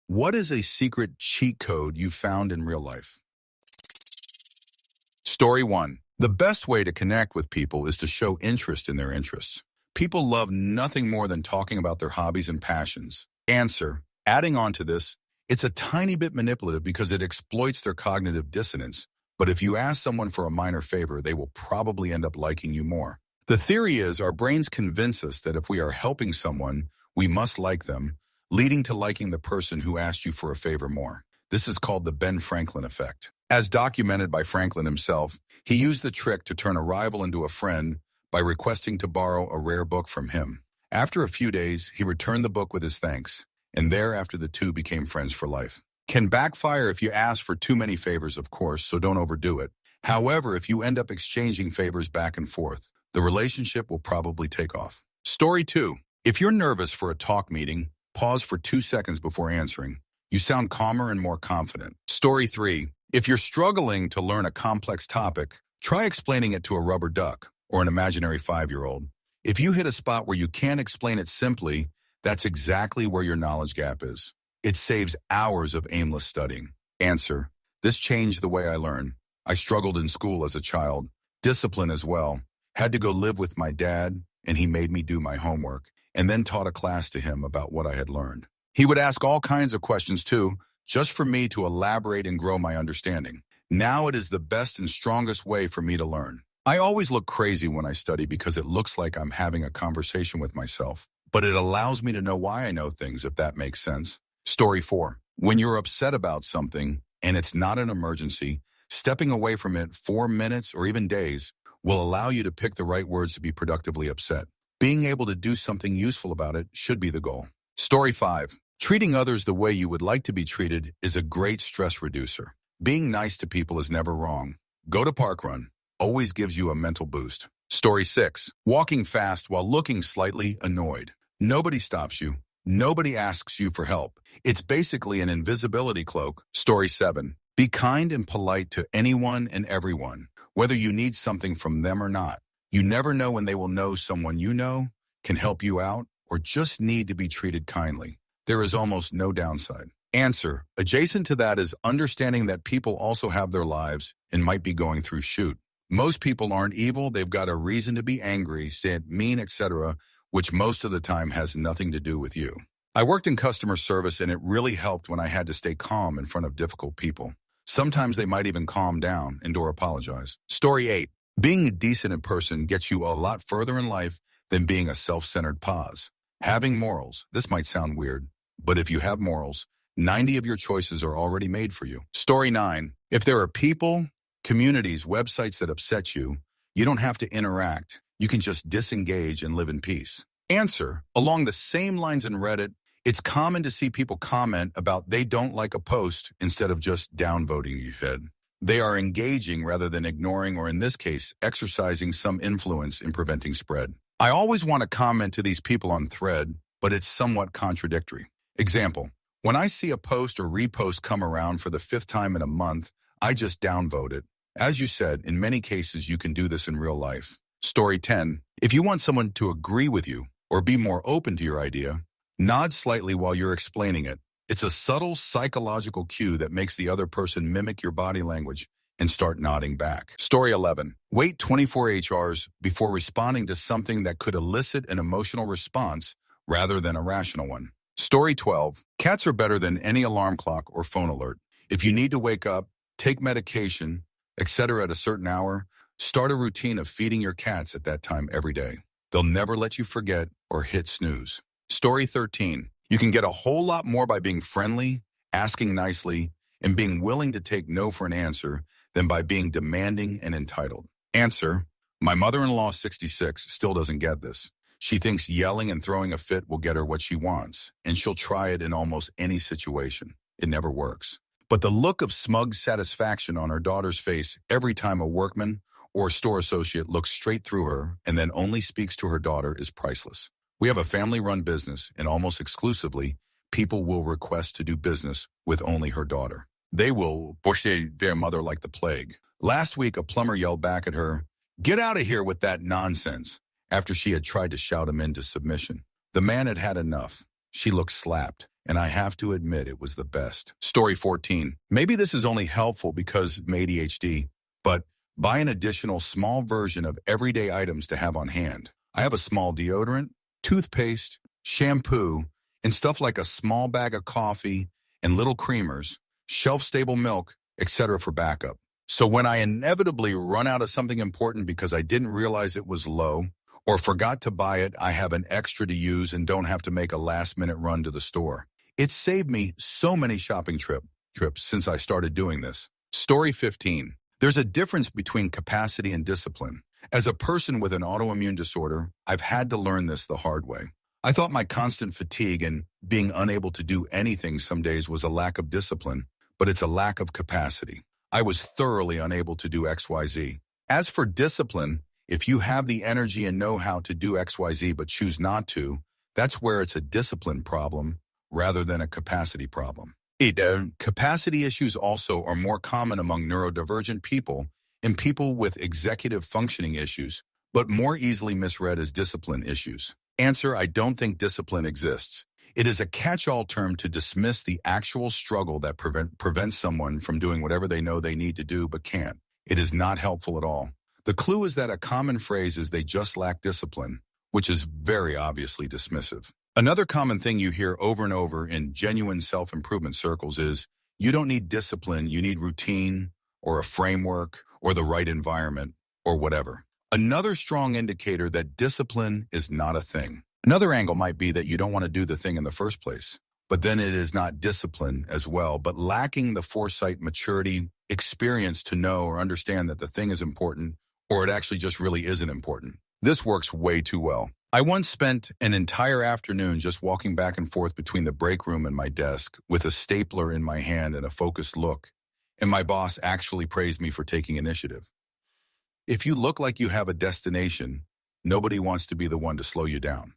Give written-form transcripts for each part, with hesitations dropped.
What is a secret cheat code you found in real life? Story 1. The best way to connect with people is to show interest in their interests. People love nothing more than talking about their hobbies and passions. Answer. Adding on to this, it's a tiny bit manipulative because it exploits their cognitive dissonance. But if you ask someone for a minor favor, they will probably end up liking you more. The theory is our brains convince us that if we are helping someone, we must like them, leading to liking the person who asked you for a favor more. This is called the Ben Franklin effect. As documented by Franklin himself, he used the trick to turn a rival into a friend by requesting to borrow a rare book from him. After a few days, he returned the book with his thanks, and thereafter the two became friends for life. Can backfire if you ask for too many favors, of course, so don't overdo it. However, if you end up exchanging favors back and forth, the relationship will probably take off. Story 2. If you're nervous for a talk meeting, pause for 2 seconds before answering. You sound calmer and more confident. Story 3. If you're struggling to learn a complex topic, try explaining it to a rubber duck or an imaginary 5-year-old. If you hit a spot where you can't explain it simply, that's exactly where your knowledge gap is. It saves hours of aimless studying. Answer. This changed the way I learn. I struggled in school as a child. Discipline as well. Had to go live with my dad, and he made me do my homework, and then taught a class to him about what I had learned. He would ask all kinds of questions too, just for me to elaborate and grow my understanding. Now it is the best and strongest way for me to learn. I always look crazy when I study because it looks like I'm having a conversation with myself, but it allows me to know why I know things, if that makes sense. Story 4. When you're upset about something and it's not an emergency, stepping away from it 4 minutes or even days will allow you to pick the right words to be productively upset. Being able to do something useful about it should be the goal. Story 5. Treating others the way you would like to be treated is a great stress reducer. Being nice to people is never wrong. Go to parkrun. Always gives you a mental boost. Story 6. Walking fast while looking slightly annoyed. Nobody stops you. Nobody asks you for help. It's basically an invisibility cloak. Story 7. Be kind and polite to anyone and everyone, whether you need something from them or not. You never know when they will know someone you know, can help you out, or just need to be treated kindly. There is almost no downside. Answer. Adjacent to that is understanding that people also have their lives and might be going through shoot. Most people aren't evil. They've got a reason to be angry, sad, mean, etc., which most of the time has nothing to do with you. I worked in customer service, and it really helped when I had to stay calm in front of difficult people. Sometimes they might even calm down and or apologize. Story 8. Being a decent person gets you a lot further in life than being a self-centered pause. Having morals. This might sound weird, but if you have morals, 90 of your choices are already made for you. Story 9. If there are people, communities, websites that upset you, you don't have to interact. You can just disengage and live in peace. Answer. Along the same lines in Reddit, it's common to see people comment about they don't like a post instead of just downvoting you. They are engaging rather than ignoring, or in this case, exercising some influence in preventing spread. I always want to comment to these people on Thread, but it's somewhat contradictory. Example. When I see a post or repost come around for the 5th time in a month, I just downvote it. As you said, in many cases, you can do this in real life. Story 10. If you want someone to agree with you or be more open to your idea, nod slightly while you're explaining it. It's a subtle psychological cue that makes the other person mimic your body language and start nodding back. Story 11. Wait 24 HRs before responding to something that could elicit an emotional response rather than a rational one. Story 12. Cats are better than any alarm clock or phone alert. If you need to wake up, take medication, etc. at a certain hour, start a routine of feeding your cats at that time every day. They'll never let you forget or hit snooze. Story 13. You can get a whole lot more by being friendly, asking nicely, and being willing to take no for an answer than by being demanding and entitled. Answer. My mother-in-law, 66, still doesn't get this. She thinks yelling and throwing a fit will get her what she wants, and she'll try it in almost any situation. It never works. But the look of smug satisfaction on her daughter's face every time a workman or store associate looks straight through her and then only speaks to her daughter is priceless. We have a family-run business, and almost exclusively, people will request to do business with only her daughter. They will push their mother like the plague. Last week, a plumber yelled back at her, "Get out of here with that nonsense," after she had tried to shout him into submission. The man had had enough. She looked slapped, and I have to admit it was the best. Story 14. Maybe this is only helpful because I'm ADHD, but buy an additional small version of everyday items to have on hand. I have a small deodorant, toothpaste, shampoo, and stuff like a small bag of coffee and little creamers, shelf-stable milk, etc. for backup. So when I inevitably run out of something important because I didn't realize it was low or forgot to buy it, I have an extra to use and don't have to make a last-minute run to the store. It's saved me so many shopping trips since I started doing this. Story 15. There's a difference between capacity and discipline. As a person with an autoimmune disorder, I've had to learn this the hard way. I thought my constant fatigue and being unable to do anything some days was a lack of discipline, but it's a lack of capacity. I was thoroughly unable to do XYZ. As for discipline, if you have the energy and know-how to do XYZ but choose not to, that's where it's a discipline problem rather than a capacity problem. Capacity issues also are more common among neurodivergent people and people with executive functioning issues, but more easily misread as discipline issues. Answer: I don't think discipline exists. It is a catch-all term to dismiss the actual struggle that prevents someone from doing whatever they know they need to do but can't. It is not helpful at all. The clue is that a common phrase is they just lack discipline, which is very obviously dismissive. Another common thing you hear over and over in genuine self-improvement circles is, you don't need discipline, you need routine or a framework or the right environment or whatever. Another strong indicator that discipline is not a thing. Another angle might be that you don't want to do the thing in the first place, but then it is not discipline as well, but lacking the foresight, maturity, experience to know or understand that the thing is important, or it actually just really isn't important. This works way too well. I once spent an entire afternoon just walking back and forth between the break room and my desk with a stapler in my hand and a focused look, and my boss actually praised me for taking initiative. If you look like you have a destination, nobody wants to be the one to slow you down.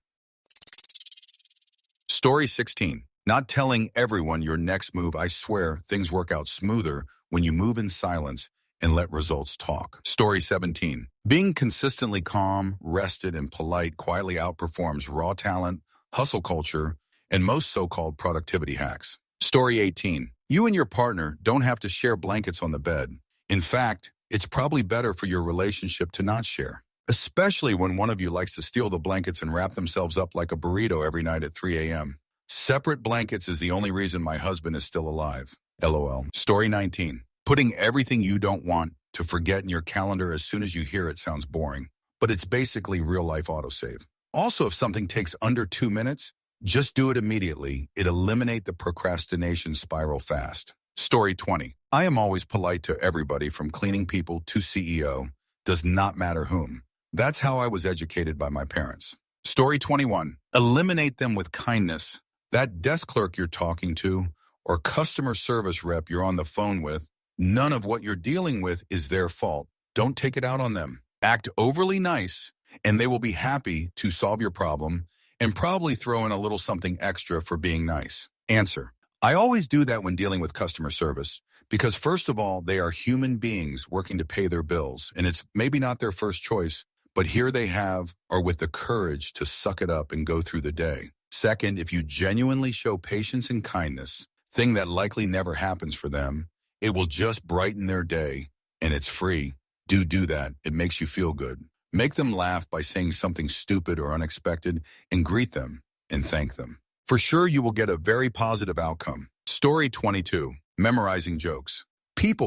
Story 16. Not telling everyone your next move. I swear things work out smoother when you move in silence and let results talk. Story 17. Being consistently calm, rested, and polite quietly outperforms raw talent, hustle culture, and most so-called productivity hacks. Story 18. You and your partner don't have to share blankets on the bed. In fact, it's probably better for your relationship to not share, especially when one of you likes to steal the blankets and wrap themselves up like a burrito every night at 3 a.m. Separate blankets is the only reason my husband is still alive. LOL. Story 19. Putting everything you don't want to forget in your calendar as soon as you hear it sounds boring, but it's basically real-life autosave. Also, if something takes under 2 minutes, just do it immediately. It eliminates the procrastination spiral fast. Story 20. I am always polite to everybody from cleaning people to CEO. Does not matter whom. That's how I was educated by my parents. Story 21. Eliminate them with kindness. That desk clerk you're talking to or customer service rep you're on the phone with, none of what you're dealing with is their fault. Don't take it out on them. Act overly nice, and they will be happy to solve your problem and probably throw in a little something extra for being nice. Answer. I always do that when dealing with customer service because, first of all, they are human beings working to pay their bills, and it's maybe not their first choice, but here they are with the courage to suck it up and go through the day. Second, if you genuinely show patience and kindness, thing that likely never happens for them, it will just brighten their day, and it's free. Do that. It makes you feel good. Make them laugh by saying something stupid or unexpected and greet them and thank them. For sure, you will get a very positive outcome. Story 22. Memorizing jokes.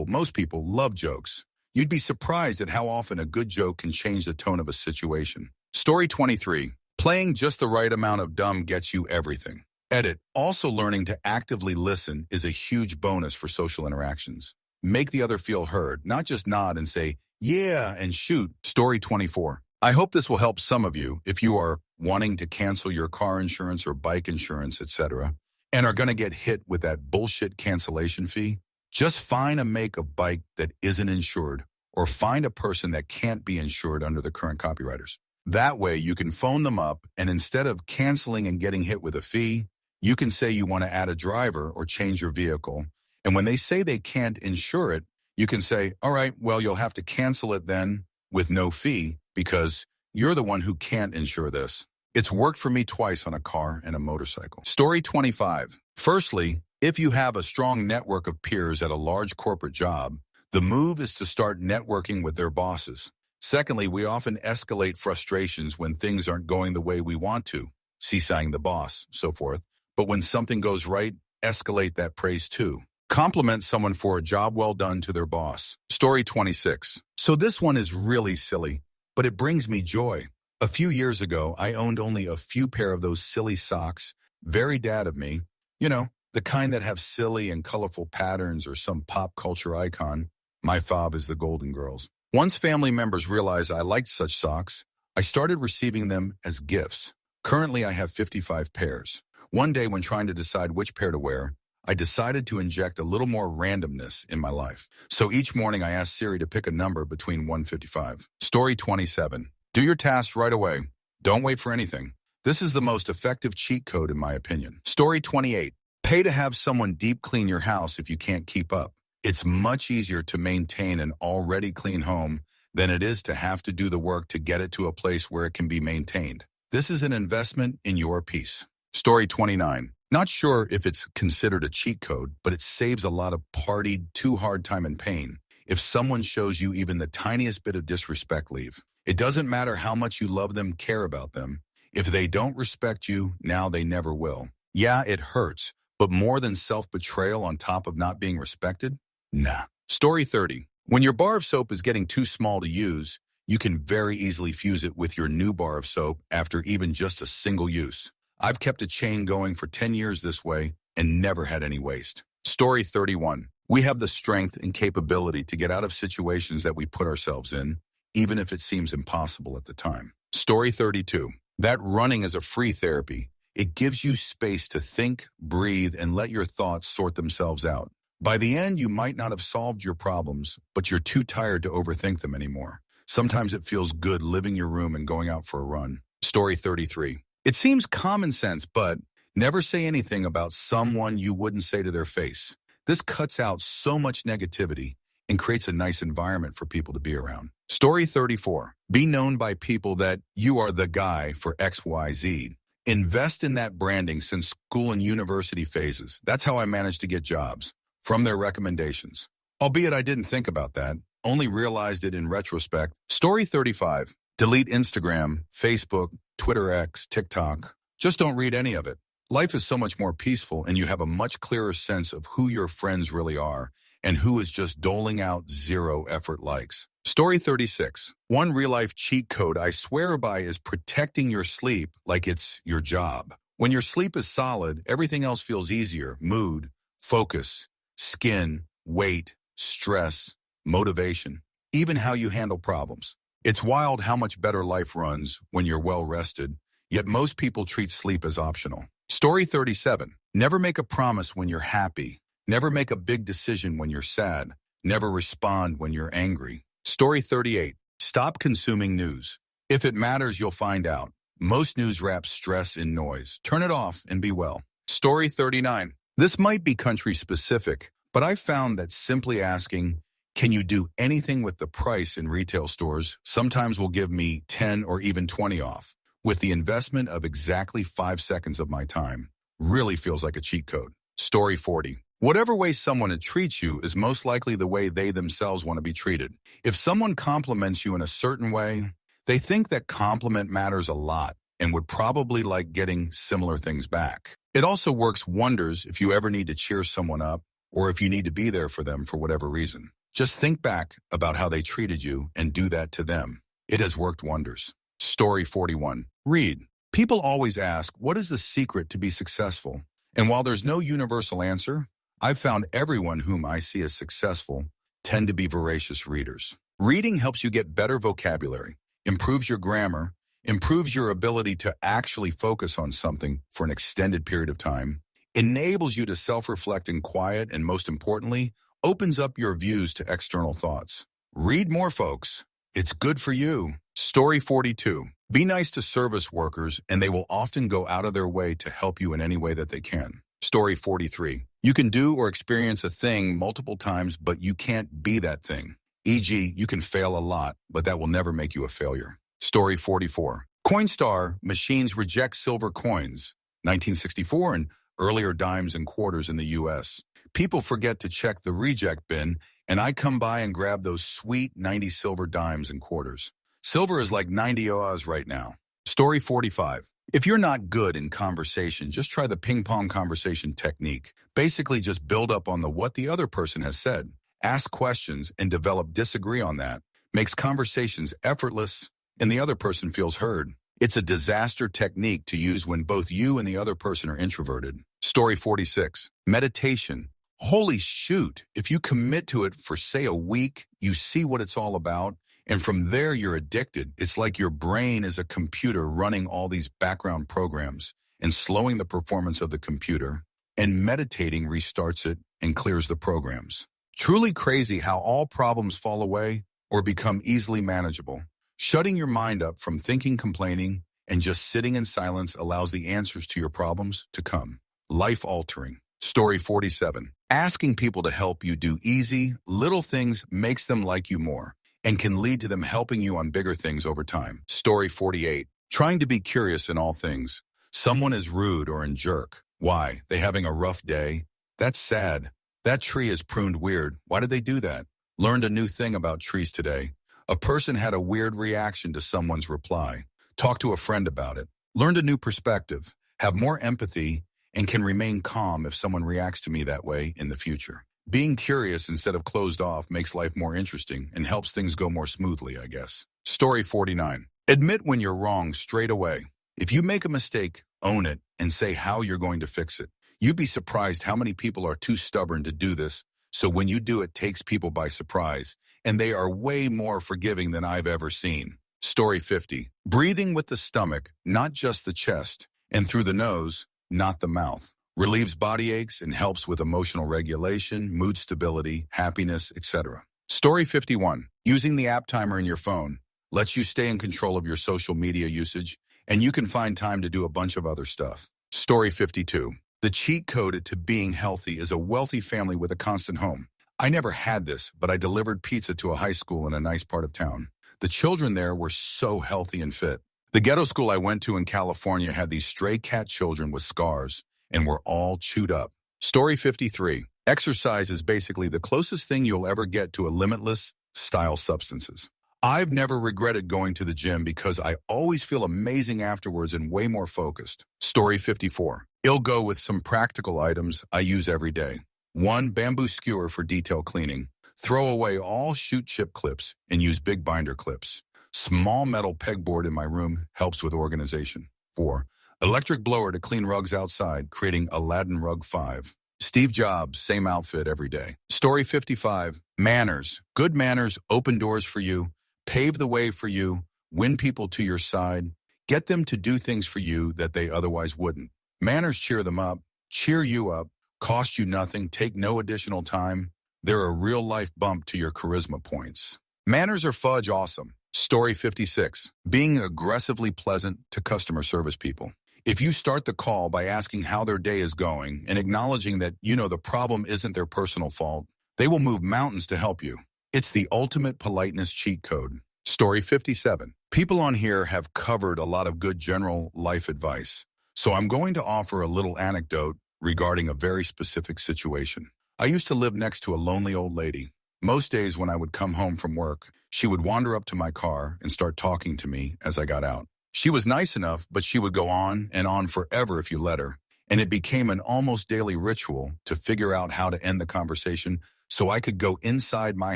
Most people love jokes. You'd be surprised at how often a good joke can change the tone of a situation. Story 23. Playing just the right amount of dumb gets you everything. Edit. Also, learning to actively listen is a huge bonus for social interactions. Make the other feel heard, not just nod and say, yeah, and shoot. Story 24. I hope this will help some of you if you are wanting to cancel your car insurance or bike insurance, etc., and are going to get hit with that bullshit cancellation fee. Just find a make of bike that isn't insured, or find a person that can't be insured under the current copywriters. That way, you can phone them up, and instead of canceling and getting hit with a fee, you can say you want to add a driver or change your vehicle. And when they say they can't insure it, you can say, all right, well, you'll have to cancel it then with no fee because you're the one who can't insure this. It's worked for me twice on a car and a motorcycle. Story 25. Firstly, if you have a strong network of peers at a large corporate job, the move is to start networking with their bosses. Secondly, we often escalate frustrations when things aren't going the way we want to, seesaw the boss, so forth. But when something goes right, escalate that praise too. Compliment someone for a job well done to their boss. Story 26. So this one is really silly, but it brings me joy. A few years ago, I owned only a few pair of those silly socks. Very dad of me. You know, the kind that have silly and colorful patterns or some pop culture icon. My fob is the Golden Girls. Once family members realized I liked such socks, I started receiving them as gifts. Currently, I have 55 pairs. One day when trying to decide which pair to wear, I decided to inject a little more randomness in my life. So each morning I asked Siri to pick a number between 155. Story 27. Do your tasks right away. Don't wait for anything. This is the most effective cheat code in my opinion. Story 28. Pay to have someone deep clean your house if you can't keep up. It's much easier to maintain an already clean home than it is to have to do the work to get it to a place where it can be maintained. This is an investment in your peace. Story 29. Not sure if it's considered a cheat code, but it saves a lot of partied, too hard time and pain. If someone shows you even the tiniest bit of disrespect, leave. It doesn't matter how much you love them, care about them. If they don't respect you, now they never will. Yeah, it hurts, but more than self-betrayal on top of not being respected? Nah. Story 30. When your bar of soap is getting too small to use, you can very easily fuse it with your new bar of soap after even just a single use. I've kept a chain going for 10 years this way and never had any waste. Story 31. We have the strength and capability to get out of situations that we put ourselves in, even if it seems impossible at the time. Story 32. That running is a free therapy. It gives you space to think, breathe, and let your thoughts sort themselves out. By the end, you might not have solved your problems, but you're too tired to overthink them anymore. Sometimes it feels good leaving your room and going out for a run. Story 33. It seems common sense, but never say anything about someone you wouldn't say to their face. This cuts out so much negativity and creates a nice environment for people to be around. Story 34. Be known by people that you are the guy for XYZ. Invest in that branding since school and university phases. That's how I managed to get jobs, from their recommendations. Albeit I didn't think about that, only realized it in retrospect. Story 35. Delete Instagram, Facebook, Twitter X, TikTok. Just don't read any of it. Life is so much more peaceful and you have a much clearer sense of who your friends really are and who is just doling out zero effort likes. Story 36. One real-life cheat code I swear by is protecting your sleep like it's your job. When your sleep is solid, everything else feels easier. Mood, focus, skin, weight, stress, motivation, even how you handle problems. It's wild how much better life runs when you're well rested, yet most people treat sleep as optional. Story 37. Never make a promise when you're happy. Never make a big decision when you're sad. Never respond when you're angry. Story 38. Stop consuming news. If it matters, you'll find out. Most news wraps stress in noise. Turn it off and be well. Story 39. This might be country specific, but I've found that simply asking, can you do anything with the price in retail stores, sometimes will give me 10 or even 20 off. With the investment of exactly 5 seconds of my time, really feels like a cheat code. Story 40. Whatever way someone treats you is most likely the way they themselves want to be treated. If someone compliments you in a certain way, they think that compliment matters a lot and would probably like getting similar things back. It also works wonders if you ever need to cheer someone up or if you need to be there for them for whatever reason. Just think back about how they treated you and do that to them. It has worked wonders. Story 41. Read. People always ask, what is the secret to be successful? And while there's no universal answer, I've found everyone whom I see as successful tend to be voracious readers. Reading helps you get better vocabulary, improves your grammar, improves your ability to actually focus on something for an extended period of time, enables you to self-reflect in quiet, and most importantly, opens up your views to external thoughts. Read more, folks. It's good for you. Story 42. Be nice to service workers, and they will often go out of their way to help you in any way that they can. Story 43. You can do or experience a thing multiple times, but you can't be that thing. E.g., you can fail a lot, but that will never make you a failure. Story 44. Coinstar machines reject silver coins, 1964, and earlier dimes and quarters in the U.S. People forget to check the reject bin, and I come by and grab those sweet 90 silver dimes and quarters. Silver is like 90 Oz right now. Story 45. If you're not good in conversation, just try the ping pong conversation technique. Basically, just build up on what the other person has said. Ask questions and disagree on that. Makes conversations effortless and the other person feels heard. It's a disaster technique to use when both you and the other person are introverted. Story 46. Meditation. Holy shoot. If you commit to it for, say, a week, you see what it's all about, and from there you're addicted. It's like your brain is a computer running all these background programs and slowing the performance of the computer, and meditating restarts it and clears the programs. Truly crazy how all problems fall away or become easily manageable. Shutting your mind up from thinking, complaining, and just sitting in silence allows the answers to your problems to come. Life-altering. Story 47. Asking people to help you do easy, little things makes them like you more and can lead to them helping you on bigger things over time. Story 48. Trying to be curious in all things. Someone is rude or a jerk. Why? They having a rough day? That's sad. That tree is pruned weird. Why did they do that? Learned a new thing about trees today. A person had a weird reaction to someone's reply. Talk to a friend about it. Learned a new perspective. Have more empathy and can remain calm if someone reacts to me that way in the future. Being curious instead of closed off makes life more interesting and helps things go more smoothly, I guess. Story 49. Admit when you're wrong straight away. If you make a mistake, own it and say how you're going to fix it. You'd be surprised how many people are too stubborn to do this, so when you do it takes people by surprise, and they are way more forgiving than I've ever seen. Story 50. Breathing with the stomach, not just the chest, and through the nose, not the mouth. Relieves body aches and helps with emotional regulation, mood stability, happiness, etc. Story 51. Using the app timer in your phone lets you stay in control of your social media usage, and you can find time to do a bunch of other stuff. Story 52. The cheat code to being healthy is a wealthy family with a constant home. I never had this, but I delivered pizza to a high school in a nice part of town. The children there were so healthy and fit. The ghetto school I went to in California had these stray cat children with scars and were all chewed up. Story 53. Exercise is basically the closest thing you'll ever get to a limitless style substances. I've never regretted going to the gym because I always feel amazing afterwards and way more focused. Story 54. It'll go with some practical items I use every day. 1. Bamboo skewer for detail cleaning. Throw away all shoot chip clips and use big binder clips. Small metal pegboard in my room helps with organization. 4. Electric blower to clean rugs outside, creating Aladdin Rug 5. Steve Jobs, same outfit every day. Story 55. Manners. Good manners open doors for you, pave the way for you, win people to your side, get them to do things for you that they otherwise wouldn't. Manners cheer them up, cheer you up, cost you nothing, take no additional time. They're a real-life bump to your charisma points. Manners are fudge awesome. Story 56. Being aggressively pleasant to customer service people. If you start the call by asking how their day is going and acknowledging that the problem isn't their personal fault, they will move mountains to help you. It's the ultimate politeness cheat code. Story 57. People on here have covered a lot of good general life advice, so I'm going to offer a little anecdote regarding a very specific situation. I used to live next to a lonely old lady. Most days when I would come home from work, she would wander up to my car and start talking to me as I got out. She was nice enough, but she would go on and on forever if you let her, and it became an almost daily ritual to figure out how to end the conversation so I could go inside my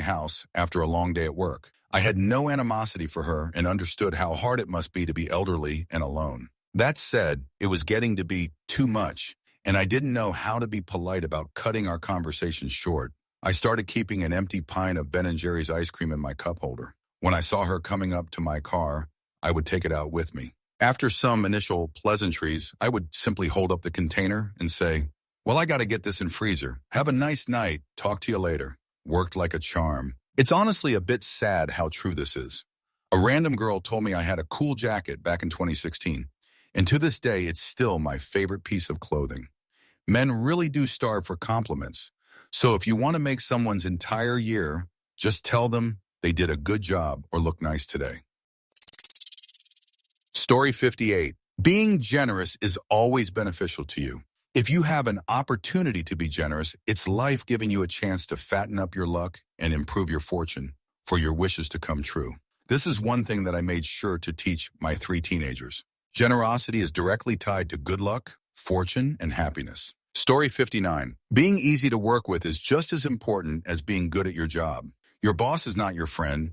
house after a long day at work. I had no animosity for her and understood how hard it must be to be elderly and alone. That said, it was getting to be too much, and I didn't know how to be polite about cutting our conversation short. I started keeping an empty pint of Ben & Jerry's ice cream in my cup holder. When I saw her coming up to my car, I would take it out with me. After some initial pleasantries, I would simply hold up the container and say, "Well, I got to get this in freezer. Have a nice night. Talk to you later." Worked like a charm. It's honestly a bit sad how true this is. A random girl told me I had a cool jacket back in 2016, and to this day, it's still my favorite piece of clothing. Men really do starve for compliments, so if you want to make someone's entire year, just tell them they did a good job or look nice today. Story 58. Being generous is always beneficial to you. If you have an opportunity to be generous, it's life giving you a chance to fatten up your luck and improve your fortune for your wishes to come true. This is one thing that I made sure to teach my 3 teenagers. Generosity is directly tied to good luck, fortune, and happiness. Story 59. Being easy to work with is just as important as being good at your job. Your boss is not your friend,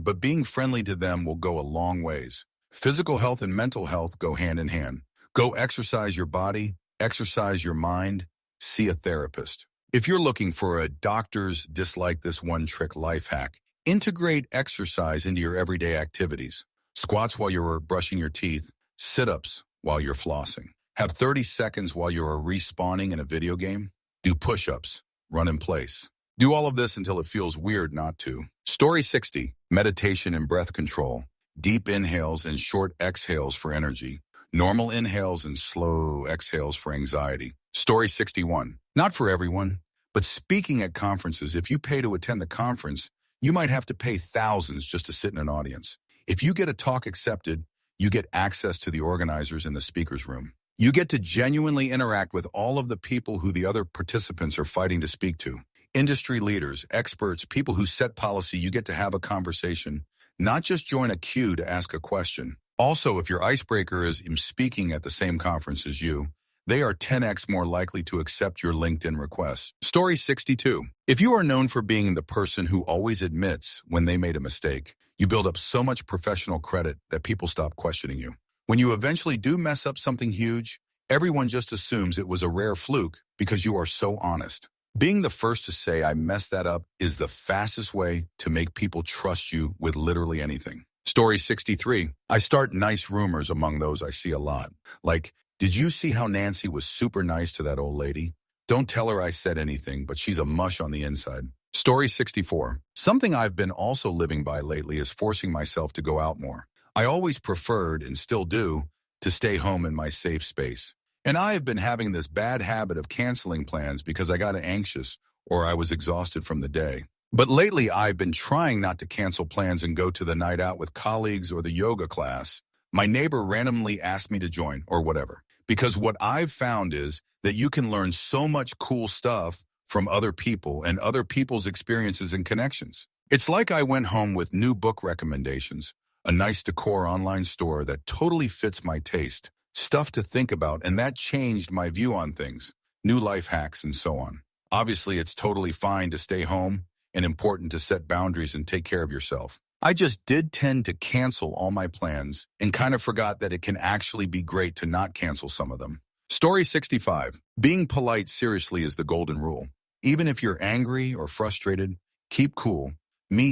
but being friendly to them will go a long ways. Physical health and mental health go hand in hand. Go exercise your body, exercise your mind, see a therapist. If you're looking for a doctor's dislike this one trick life hack, integrate exercise into your everyday activities. Squats while you're brushing your teeth, sit-ups while you're flossing. Have 30 seconds while you're respawning in a video game. Do push-ups, run in place. Do all of this until it feels weird not to. Story 60. Meditation and breath control. Deep inhales and short exhales for energy. Normal inhales and slow exhales for anxiety. Story 61. Not for everyone, but speaking at conferences, if you pay to attend the conference, you might have to pay thousands just to sit in an audience. If you get a talk accepted, you get access to the organizers in the speaker's room. You get to genuinely interact with all of the people who the other participants are fighting to speak to. Industry leaders, experts, people who set policy, you get to have a conversation, not just join a queue to ask a question. Also, if your icebreaker is speaking at the same conference as you, they are 10x more likely to accept your LinkedIn request. Story 62. If you are known for being the person who always admits when they made a mistake, you build up so much professional credit that people stop questioning you. When you eventually do mess up something huge, everyone just assumes it was a rare fluke because you are so honest. Being the first to say, I messed that up, is the fastest way to make people trust you with literally anything. Story 63. I start nice rumors among those I see a lot. Like, did you see how Nancy was super nice to that old lady? Don't tell her I said anything, but she's a mush on the inside. Story 64. Something I've been also living by lately is forcing myself to go out more. I always preferred, and still do, to stay home in my safe space. And I have been having this bad habit of canceling plans because I got anxious or I was exhausted from the day. But lately I've been trying not to cancel plans and go to the night out with colleagues or the yoga class. My neighbor randomly asked me to join or whatever. Because what I've found is that you can learn so much cool stuff from other people and other people's experiences and connections. It's like I went home with new book recommendations, a nice decor online store that totally fits my taste, stuff to think about, and that changed my view on things, new life hacks, and so on. Obviously, it's totally fine to stay home and important to set boundaries and take care of yourself. I just did tend to cancel all my plans and kind of forgot that it can actually be great to not cancel some of them. Story 65. Being polite seriously is the golden rule. Even if you're angry or frustrated, keep cool.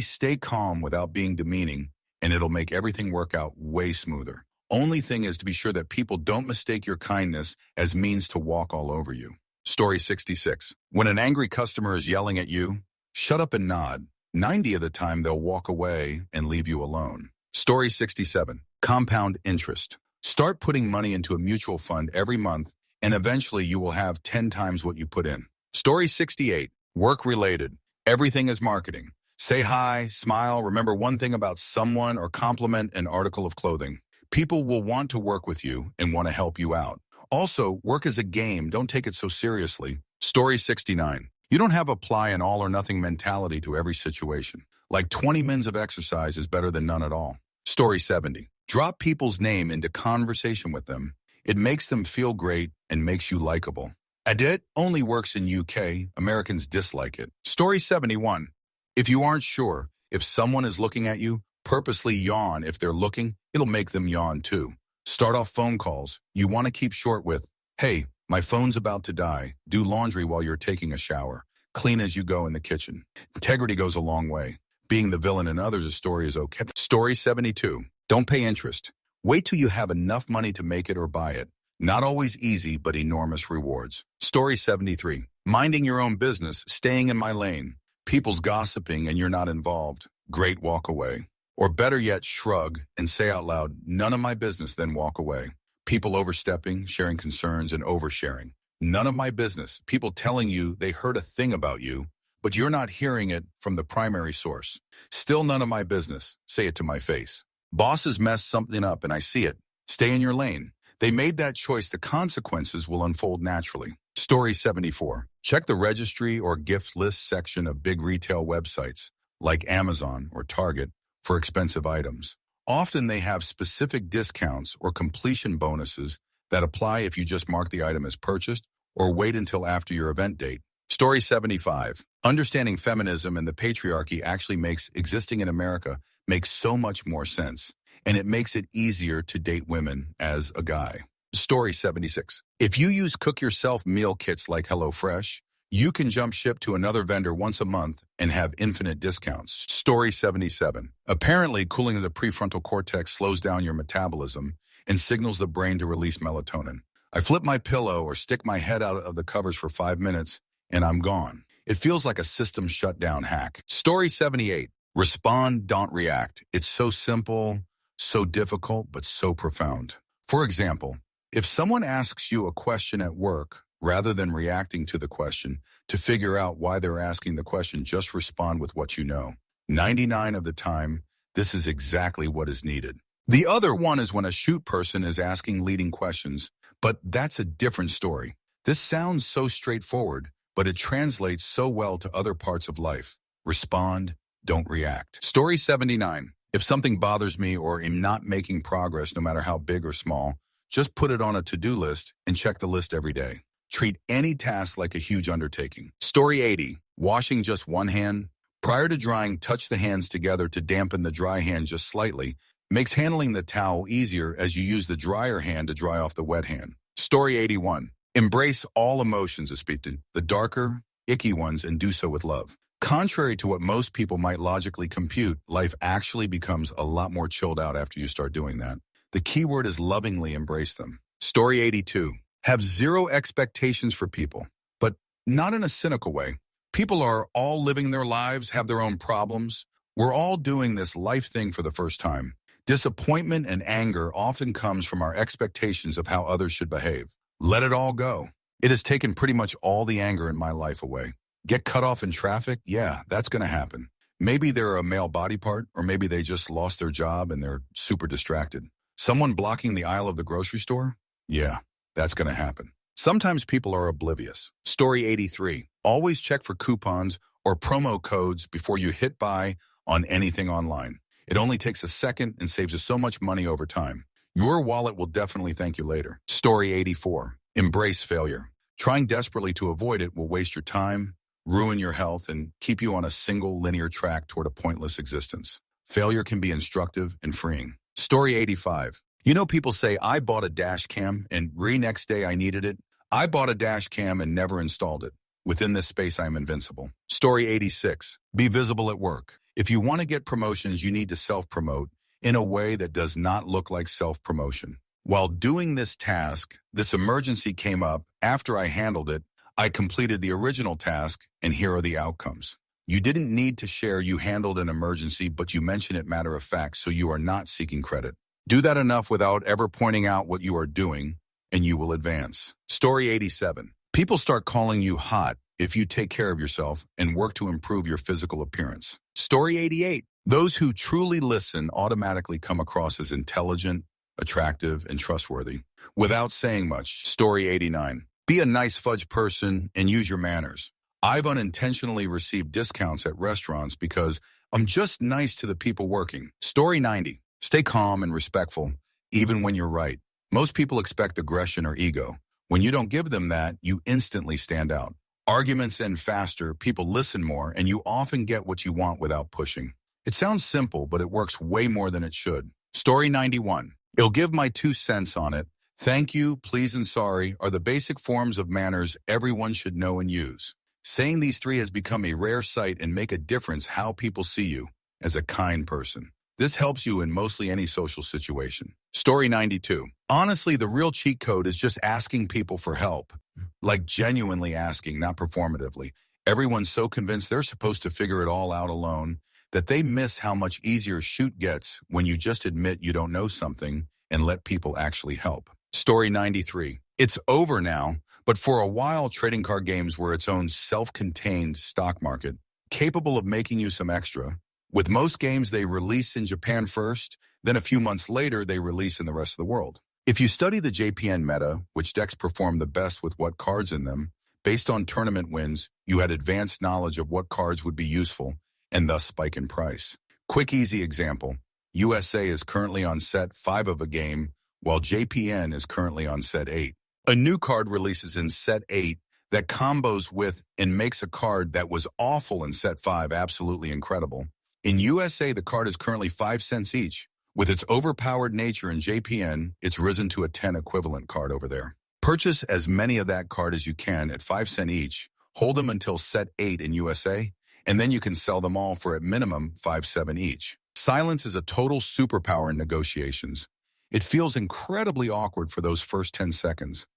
Stay calm without being demeaning, and it'll make everything work out way smoother. Only thing is to be sure that people don't mistake your kindness as means to walk all over you. Story 66. When an angry customer is yelling at you, shut up and nod. 90 of the time they'll walk away and leave you alone. Story 67. Compound interest. Start putting money into a mutual fund every month, and eventually you will have 10 times what you put in. Story 68. Work-related. Everything is marketing. Say hi, smile, remember one thing about someone, or compliment an article of clothing. People will want to work with you and want to help you out. Also, work is a game. Don't take it so seriously. Story 69. You don't have apply an all-or-nothing mentality to every situation. Like 20 minutes of exercise is better than none at all. Story 70. Drop people's name into conversation with them. It makes them feel great and makes you likable. Edit only works in UK. Americans dislike it. Story 71. If you aren't sure if someone is looking at you, purposely yawn. If they're looking, it'll make them yawn too. Start off phone calls. You want to keep short with, hey, my phone's about to die. Do laundry while you're taking a shower. Clean as you go in the kitchen. Integrity goes a long way. Being the villain in others' story is okay. Story 72. Don't pay interest. Wait till you have enough money to make it or buy it. Not always easy, but enormous rewards. Story 73. Minding your own business, staying in my lane. People's gossiping and you're not involved. Great, walk away. Or better yet, shrug and say out loud, none of my business, then walk away. People overstepping, sharing concerns, and oversharing. None of my business. People telling you they heard a thing about you, but you're not hearing it from the primary source. Still none of my business. Say it to my face. Bosses mess something up and I see it. Stay in your lane. They made that choice. The consequences will unfold naturally. Story 74. Check the registry or gift list section of big retail websites like Amazon or Target for expensive items. Often they have specific discounts or completion bonuses that apply if you just mark the item as purchased or wait until after your event date. Story 75. Understanding feminism and the patriarchy actually makes existing in America makes so much more sense, and it makes it easier to date women as a guy. Story 76. If you use cook-yourself meal kits like HelloFresh, you can jump ship to another vendor once a month and have infinite discounts. Story 77. Apparently, cooling the prefrontal cortex slows down your metabolism and signals the brain to release melatonin. I flip my pillow or stick my head out of the covers for 5 minutes, and I'm gone. It feels like a system shutdown hack. Story 78. Respond, don't react. It's so simple, so difficult, but so profound. For example, if someone asks you a question at work, rather than reacting to the question to figure out why they're asking the question, just respond with what you know. 99 of the time, this is exactly what is needed. The other one is when a shoot person is asking leading questions, but that's a different story. This sounds so straightforward, but it translates so well to other parts of life. Respond, don't react. Story 79. If something bothers me or am not making progress, no matter how big or small, just put it on a to-do list and check the list every day. Treat any task like a huge undertaking. Story 80. Washing just one hand. Prior to drying, touch the hands together to dampen the dry hand just slightly. Makes handling the towel easier as you use the drier hand to dry off the wet hand. Story 81. Embrace all emotions, especially the darker, icky ones, and do so with love. Contrary to what most people might logically compute, life actually becomes a lot more chilled out after you start doing that. The key word is lovingly embrace them. Story 82. Have zero expectations for people, but not in a cynical way. People are all living their lives, have their own problems. We're all doing this life thing for the first time. Disappointment and anger often comes from our expectations of how others should behave. Let it all go. It has taken pretty much all the anger in my life away. Get cut off in traffic? Yeah, that's going to happen. Maybe they're a male body part, or maybe they just lost their job and they're super distracted. Someone blocking the aisle of the grocery store? Yeah, that's going to happen. Sometimes people are oblivious. Story 83. Always check for coupons or promo codes before you hit buy on anything online. It only takes a second and saves us so much money over time. Your wallet will definitely thank you later. Story 84. Embrace failure. Trying desperately to avoid it will waste your time, ruin your health, and keep you on a single linear track toward a pointless existence. Failure can be instructive and freeing. Story 85. You know, people say, I bought a dash cam and next day I needed it. I bought a dash cam and never installed it. Within this space, I'm invincible. Story 86. Be visible at work. If you want to get promotions, you need to self-promote in a way that does not look like self-promotion. While doing this task, this emergency came up. After I handled it, I completed the original task, and here are the outcomes. You didn't need to share you handled an emergency, but you mention it matter of fact, so you are not seeking credit. Do that enough without ever pointing out what you are doing, and you will advance. Story 87. People start calling you hot if you take care of yourself and work to improve your physical appearance. Story 88. Those who truly listen automatically come across as intelligent, attractive, and trustworthy without saying much. Story 89. Be a nice fudge person and use your manners. I've unintentionally received discounts at restaurants because I'm just nice to the people working. Story 90. Stay calm and respectful, even when you're right. Most people expect aggression or ego. When you don't give them that, you instantly stand out. Arguments end faster, people listen more, and you often get what you want without pushing. It sounds simple, but it works way more than it should. Story 91. I'll give my 2 cents on it. Thank you, please, and sorry are the basic forms of manners everyone should know and use. Saying these 3 has become a rare sight and make a difference how people see you as a kind person. This helps you in mostly any social situation. Story 92. Honestly, the real cheat code is just asking people for help. Like genuinely asking, not performatively. Everyone's so convinced they're supposed to figure it all out alone that they miss how much easier shoot gets when you just admit you don't know something and let people actually help. Story 93. It's over now, but for a while trading card games were its own self-contained stock market, capable of making you some extra. With most games they release in Japan first, Then a few months later, they release in the rest of the world. If you study the JPN meta, which decks perform the best with what cards in them, based on tournament wins, you had advanced knowledge of what cards would be useful and thus spike in price. Quick, easy example. USA is currently on set 5 of a game, while JPN is currently on set 8. A new card releases in set 8 that combos with and makes a card that was awful in set 5 absolutely incredible. In USA, the card is currently 5 cents each. With its overpowered nature in JPN, it's risen to a 10 equivalent card over there. Purchase as many of that card as you can at 5 cents each, hold them until set 8 in USA, and then you can sell them all for at minimum 5.7 each. Silence is a total superpower in negotiations. It feels incredibly awkward for those first 10 seconds.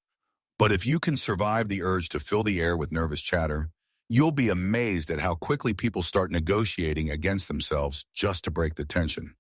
But if you can survive the urge to fill the air with nervous chatter, you'll be amazed at how quickly people start negotiating against themselves just to break the tension.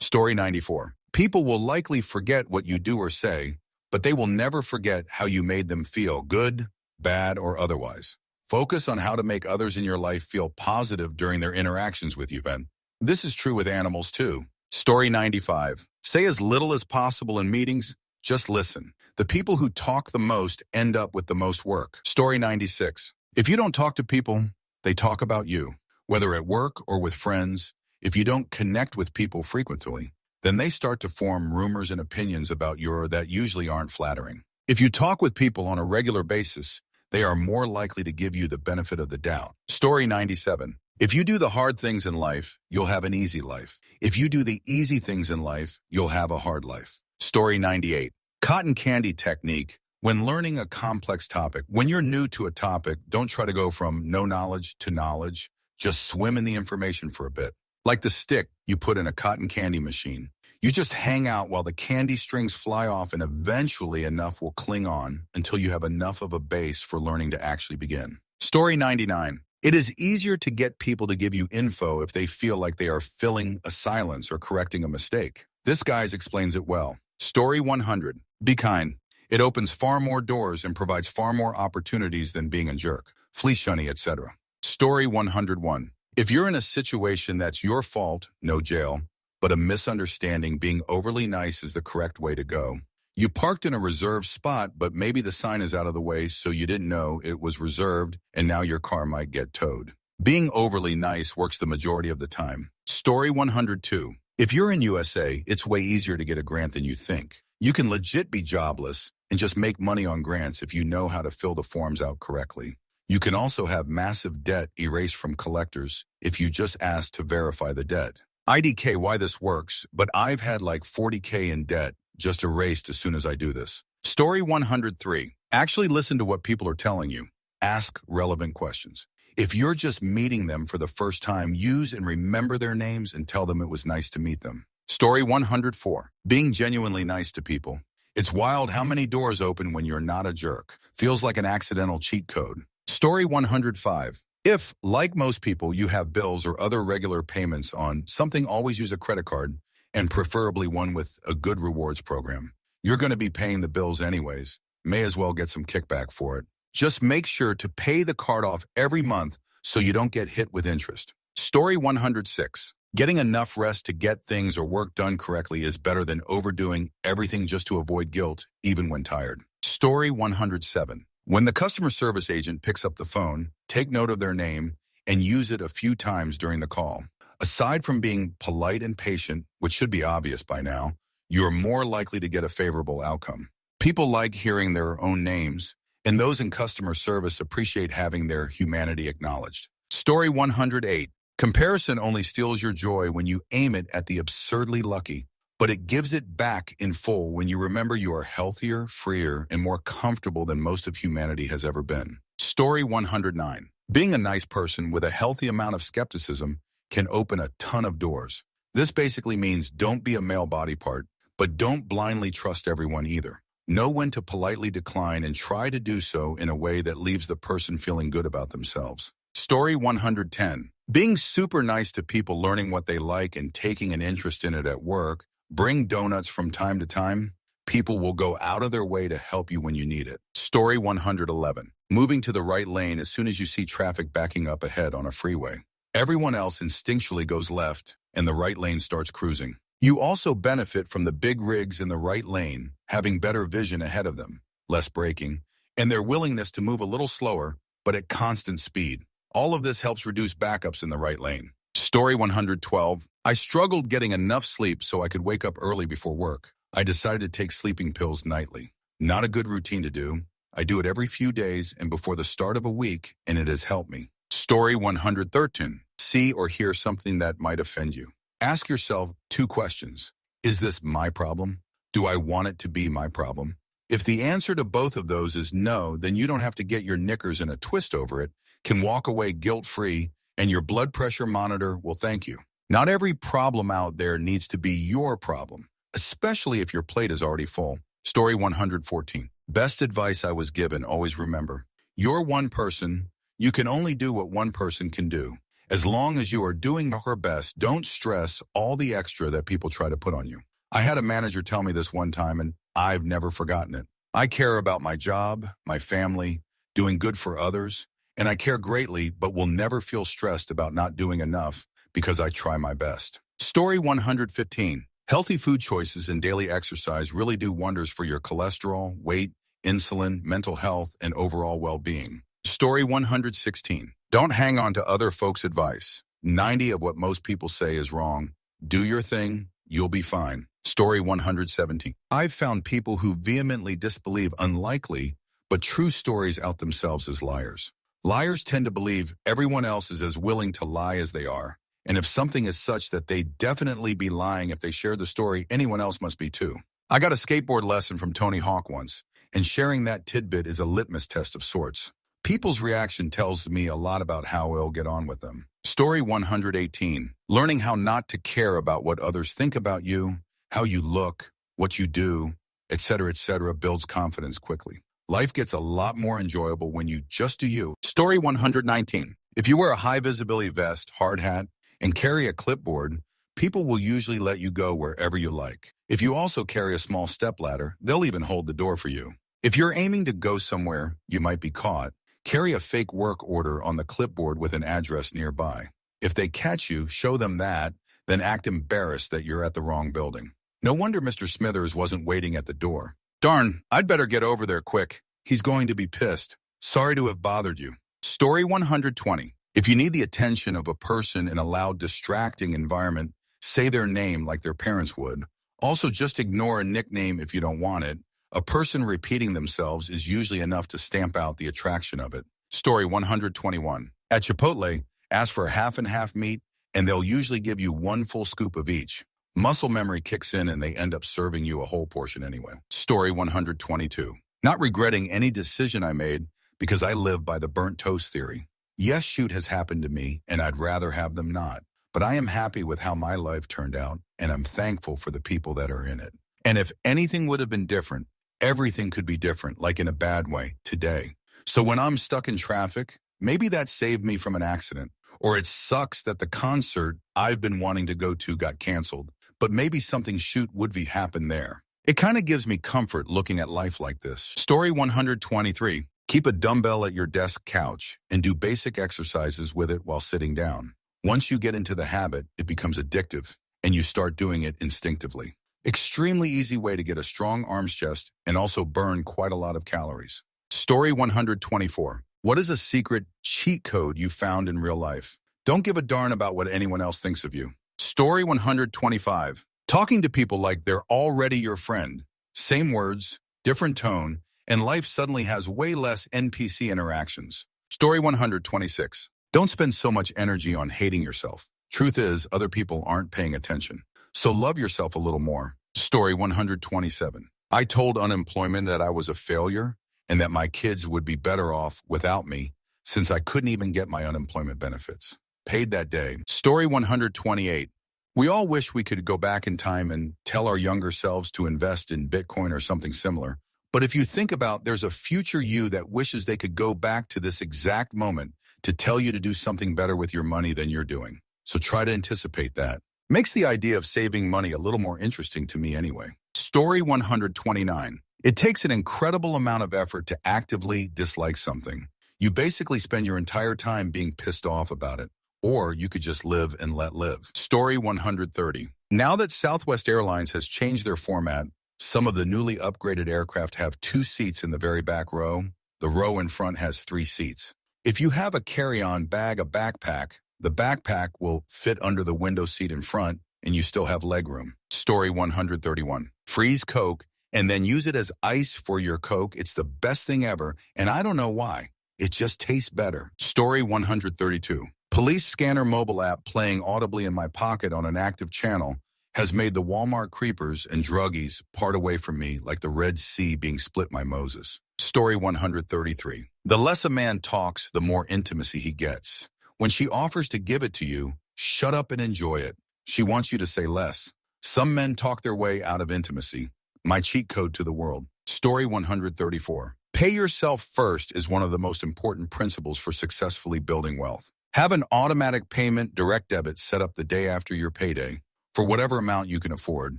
Story 94. People will likely forget what you do or say, but they will never forget how you made them feel, good, bad, or otherwise. Focus on how to make others in your life feel positive during their interactions with you, Ben. This is true with animals too. Story 95. Say as little as possible in meetings, just listen. The people who talk the most end up with the most work. Story 96. If you don't talk to people, they talk about you. Whether at work or with friends, if you don't connect with people frequently, then they start to form rumors and opinions about you that usually aren't flattering. If you talk with people on a regular basis, they are more likely to give you the benefit of the doubt. Story 97. If you do the hard things in life, you'll have an easy life. If you do the easy things in life, you'll have a hard life. Story 98. Cotton candy technique. When learning a complex topic, when you're new to a topic, don't try to go from no knowledge to knowledge. Just swim in the information for a bit. Like the stick you put in a cotton candy machine. You just hang out while the candy strings fly off, and eventually enough will cling on until you have enough of a base for learning to actually begin. Story 99. It is easier to get people to give you info if they feel like they are filling a silence or correcting a mistake. This guy explains it well. Story 100. Be kind. It opens far more doors and provides far more opportunities than being a jerk, flea shunny, etc. Story 101. If you're in a situation that's your fault, no jail, but a misunderstanding, being overly nice is the correct way to go. You parked in a reserved spot, but maybe the sign is out of the way, so you didn't know it was reserved, and now your car might get towed. Being overly nice works the majority of the time. Story 102. If you're in USA, it's way easier to get a grant than you think. You can legit be jobless and just make money on grants if you know how to fill the forms out correctly. You can also have massive debt erased from collectors if you just ask to verify the debt. IDK why this works, but I've had like 40K in debt just erased as soon as I do this. Story 103. Actually listen to what people are telling you. Ask relevant questions. If you're just meeting them for the first time, use and remember their names and tell them it was nice to meet them. Story 104. Being genuinely nice to people. It's wild how many doors open when you're not a jerk. Feels like an accidental cheat code. Story 105. If, like most people, you have bills or other regular payments on something, always use a credit card, and preferably one with a good rewards program. You're going to be paying the bills anyways. May as well get some kickback for it. Just make sure to pay the card off every month so you don't get hit with interest. Story 106. Getting enough rest to get things or work done correctly is better than overdoing everything just to avoid guilt, even when tired. Story 107. When the customer service agent picks up the phone, take note of their name and use it a few times during the call. Aside from being polite and patient, which should be obvious by now, you are more likely to get a favorable outcome. People like hearing their own names, and those in customer service appreciate having their humanity acknowledged. Story 108. Comparison only steals your joy when you aim it at the absurdly lucky, but it gives it back in full when you remember you are healthier, freer, and more comfortable than most of humanity has ever been. Story 109. Being a nice person with a healthy amount of skepticism can open a ton of doors. This basically means don't be a male body part, but don't blindly trust everyone either. Know when to politely decline and try to do so in a way that leaves the person feeling good about themselves. Story 110. Being super nice to people, learning what they like and taking an interest in it at work. Bring donuts from time to time. People will go out of their way to help you when you need it. Story 111. Moving to the right lane as soon as you see traffic backing up ahead on a freeway. Everyone else instinctually goes left, and the right lane starts cruising. You also benefit from the big rigs in the right lane having better vision ahead of them, less braking, and their willingness to move a little slower, but at constant speed. All of this helps reduce backups in the right lane. Story 112. I struggled getting enough sleep so I could wake up early before work. I decided to take sleeping pills nightly. Not a good routine to do. I do it every few days and before the start of a week, and it has helped me. Story 113. See or hear something that might offend you. Ask yourself 2 questions. Is this my problem? Do I want it to be my problem? If the answer to both of those is no, then you don't have to get your knickers in a twist over it, can walk away guilt-free, and your blood pressure monitor will thank you. Not every problem out there needs to be your problem, especially if your plate is already full. Story 114. Best advice I was given, always remember. You're one person. You can only do what one person can do. As long as you are doing her best, don't stress all the extra that people try to put on you. I had a manager tell me this one time, and I've never forgotten it. I care about my job, my family, doing good for others, and I care greatly, but will never feel stressed about not doing enough because I try my best. Story 115. Healthy food choices and daily exercise really do wonders for your cholesterol, weight, insulin, mental health, and overall well-being. Story 116. Don't hang on to other folks' advice. 90 of what most people say is wrong. Do your thing, you'll be fine. Story 117. I've found people who vehemently disbelieve unlikely but true stories out themselves as liars. Liars tend to believe everyone else is as willing to lie as they are, and if something is such that they definitely be lying if they share the story, anyone else must be too. I got a skateboard lesson from Tony Hawk once, and sharing that tidbit is a litmus test of sorts. People's reaction tells me a lot about how I'll get on with them. Story 118. Learning how not to care about what others think about you, how you look, what you do, etc., builds confidence quickly. Life gets a lot more enjoyable when you just do you. Story 119. If you wear a high-visibility vest, hard hat, and carry a clipboard, people will usually let you go wherever you like. If you also carry a small stepladder, they'll even hold the door for you. If you're aiming to go somewhere you might be caught, carry a fake work order on the clipboard with an address nearby. If they catch you, show them that, then act embarrassed that you're at the wrong building. No wonder Mr. Smithers wasn't waiting at the door. Darn, I'd better get over there quick. He's going to be pissed. Sorry to have bothered you. Story 120. If you need the attention of a person in a loud, distracting environment, say their name like their parents would. Also, just ignore a nickname if you don't want it. A person repeating themselves is usually enough to stamp out the attraction of it. Story 121. At Chipotle, ask for a half and half meat, and they'll usually give you 1 full scoop of each. Muscle memory kicks in and they end up serving you a whole portion anyway. Story 122. Not regretting any decision I made because I live by the burnt toast theory. Yes, shoot has happened to me, and I'd rather have them not. But I am happy with how my life turned out, and I'm thankful for the people that are in it. And if anything would have been different, everything could be different, like in a bad way, today. So when I'm stuck in traffic, maybe that saved me from an accident. Or it sucks that the concert I've been wanting to go to got canceled, but maybe something shoot would be happen there. It kind of gives me comfort looking at life like this. Story 123. Keep a dumbbell at your desk couch and do basic exercises with it while sitting down. Once you get into the habit, it becomes addictive, and you start doing it instinctively. Extremely easy way to get a strong arms chest and also burn quite a lot of calories. Story 124. What is a secret cheat code you found in real life? Don't give a darn about what anyone else thinks of you. Story 125. Talking to people like they're already your friend. Same words, different tone, and life suddenly has way less NPC interactions. Story 126. Don't spend so much energy on hating yourself. Truth is, other people aren't paying attention. So love yourself a little more. Story 127. I told unemployment that I was a failure and that my kids would be better off without me since I couldn't even get my unemployment benefits. Paid that day. Story 128. We all wish we could go back in time and tell our younger selves to invest in Bitcoin or something similar. But if you think about, there's a future you that wishes they could go back to this exact moment to tell you to do something better with your money than you're doing. So try to anticipate that. Makes the idea of saving money a little more interesting to me anyway. Story 129. It takes an incredible amount of effort to actively dislike something. You basically spend your entire time being pissed off about it. or you could just live and let live. Story 130. Now that Southwest Airlines has changed their format, some of the newly upgraded aircraft have 2 seats in the very back row. The row in front has 3 seats. If you have a carry-on bag, a backpack, the backpack will fit under the window seat in front, and you still have legroom. Story 131. Freeze Coke and then use it as ice for your Coke. It's the best thing ever, and I don't know why. It just tastes better. Story 132. Police scanner mobile app playing audibly in my pocket on an active channel has made the Walmart creepers and druggies part away from me like the Red Sea being split by Moses. Story 133. The less a man talks, the more intimacy he gets. When she offers to give it to you, shut up and enjoy it. She wants you to say less. Some men talk their way out of intimacy. My cheat code to the world. Story 134. Pay yourself first is one of the most important principles for successfully building wealth. Have an automatic payment direct debit set up the day after your payday for whatever amount you can afford,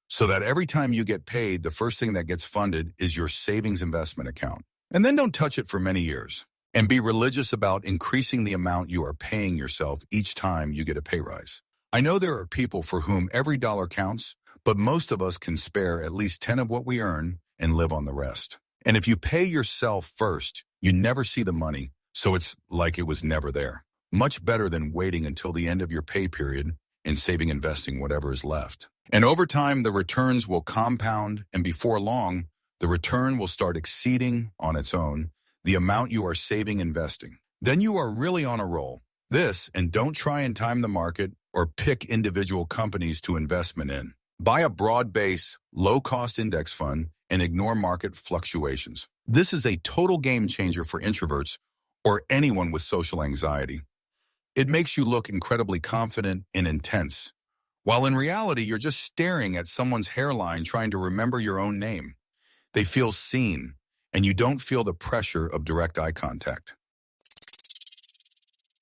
so that every time you get paid, the first thing that gets funded is your savings investment account. And then don't touch it for many years. And be religious about increasing the amount you are paying yourself each time you get a pay rise. I know there are people for whom every dollar counts, but most of us can spare at least 10 of what we earn and live on the rest. And if you pay yourself first, you never see the money, so it's like it was never there. Much better than waiting until the end of your pay period and saving, investing whatever is left. And over time, the returns will compound, and before long, the return will start exceeding on its own the amount you are saving, investing. Then you are really on a roll. This, and don't try and time the market or pick individual companies to investment in. Buy a broad base, low-cost index fund and ignore market fluctuations. This is a total game changer for introverts or anyone with social anxiety. It makes you look incredibly confident and intense, while in reality, you're just staring at someone's hairline trying to remember your own name. They feel seen, and you don't feel the pressure of direct eye contact.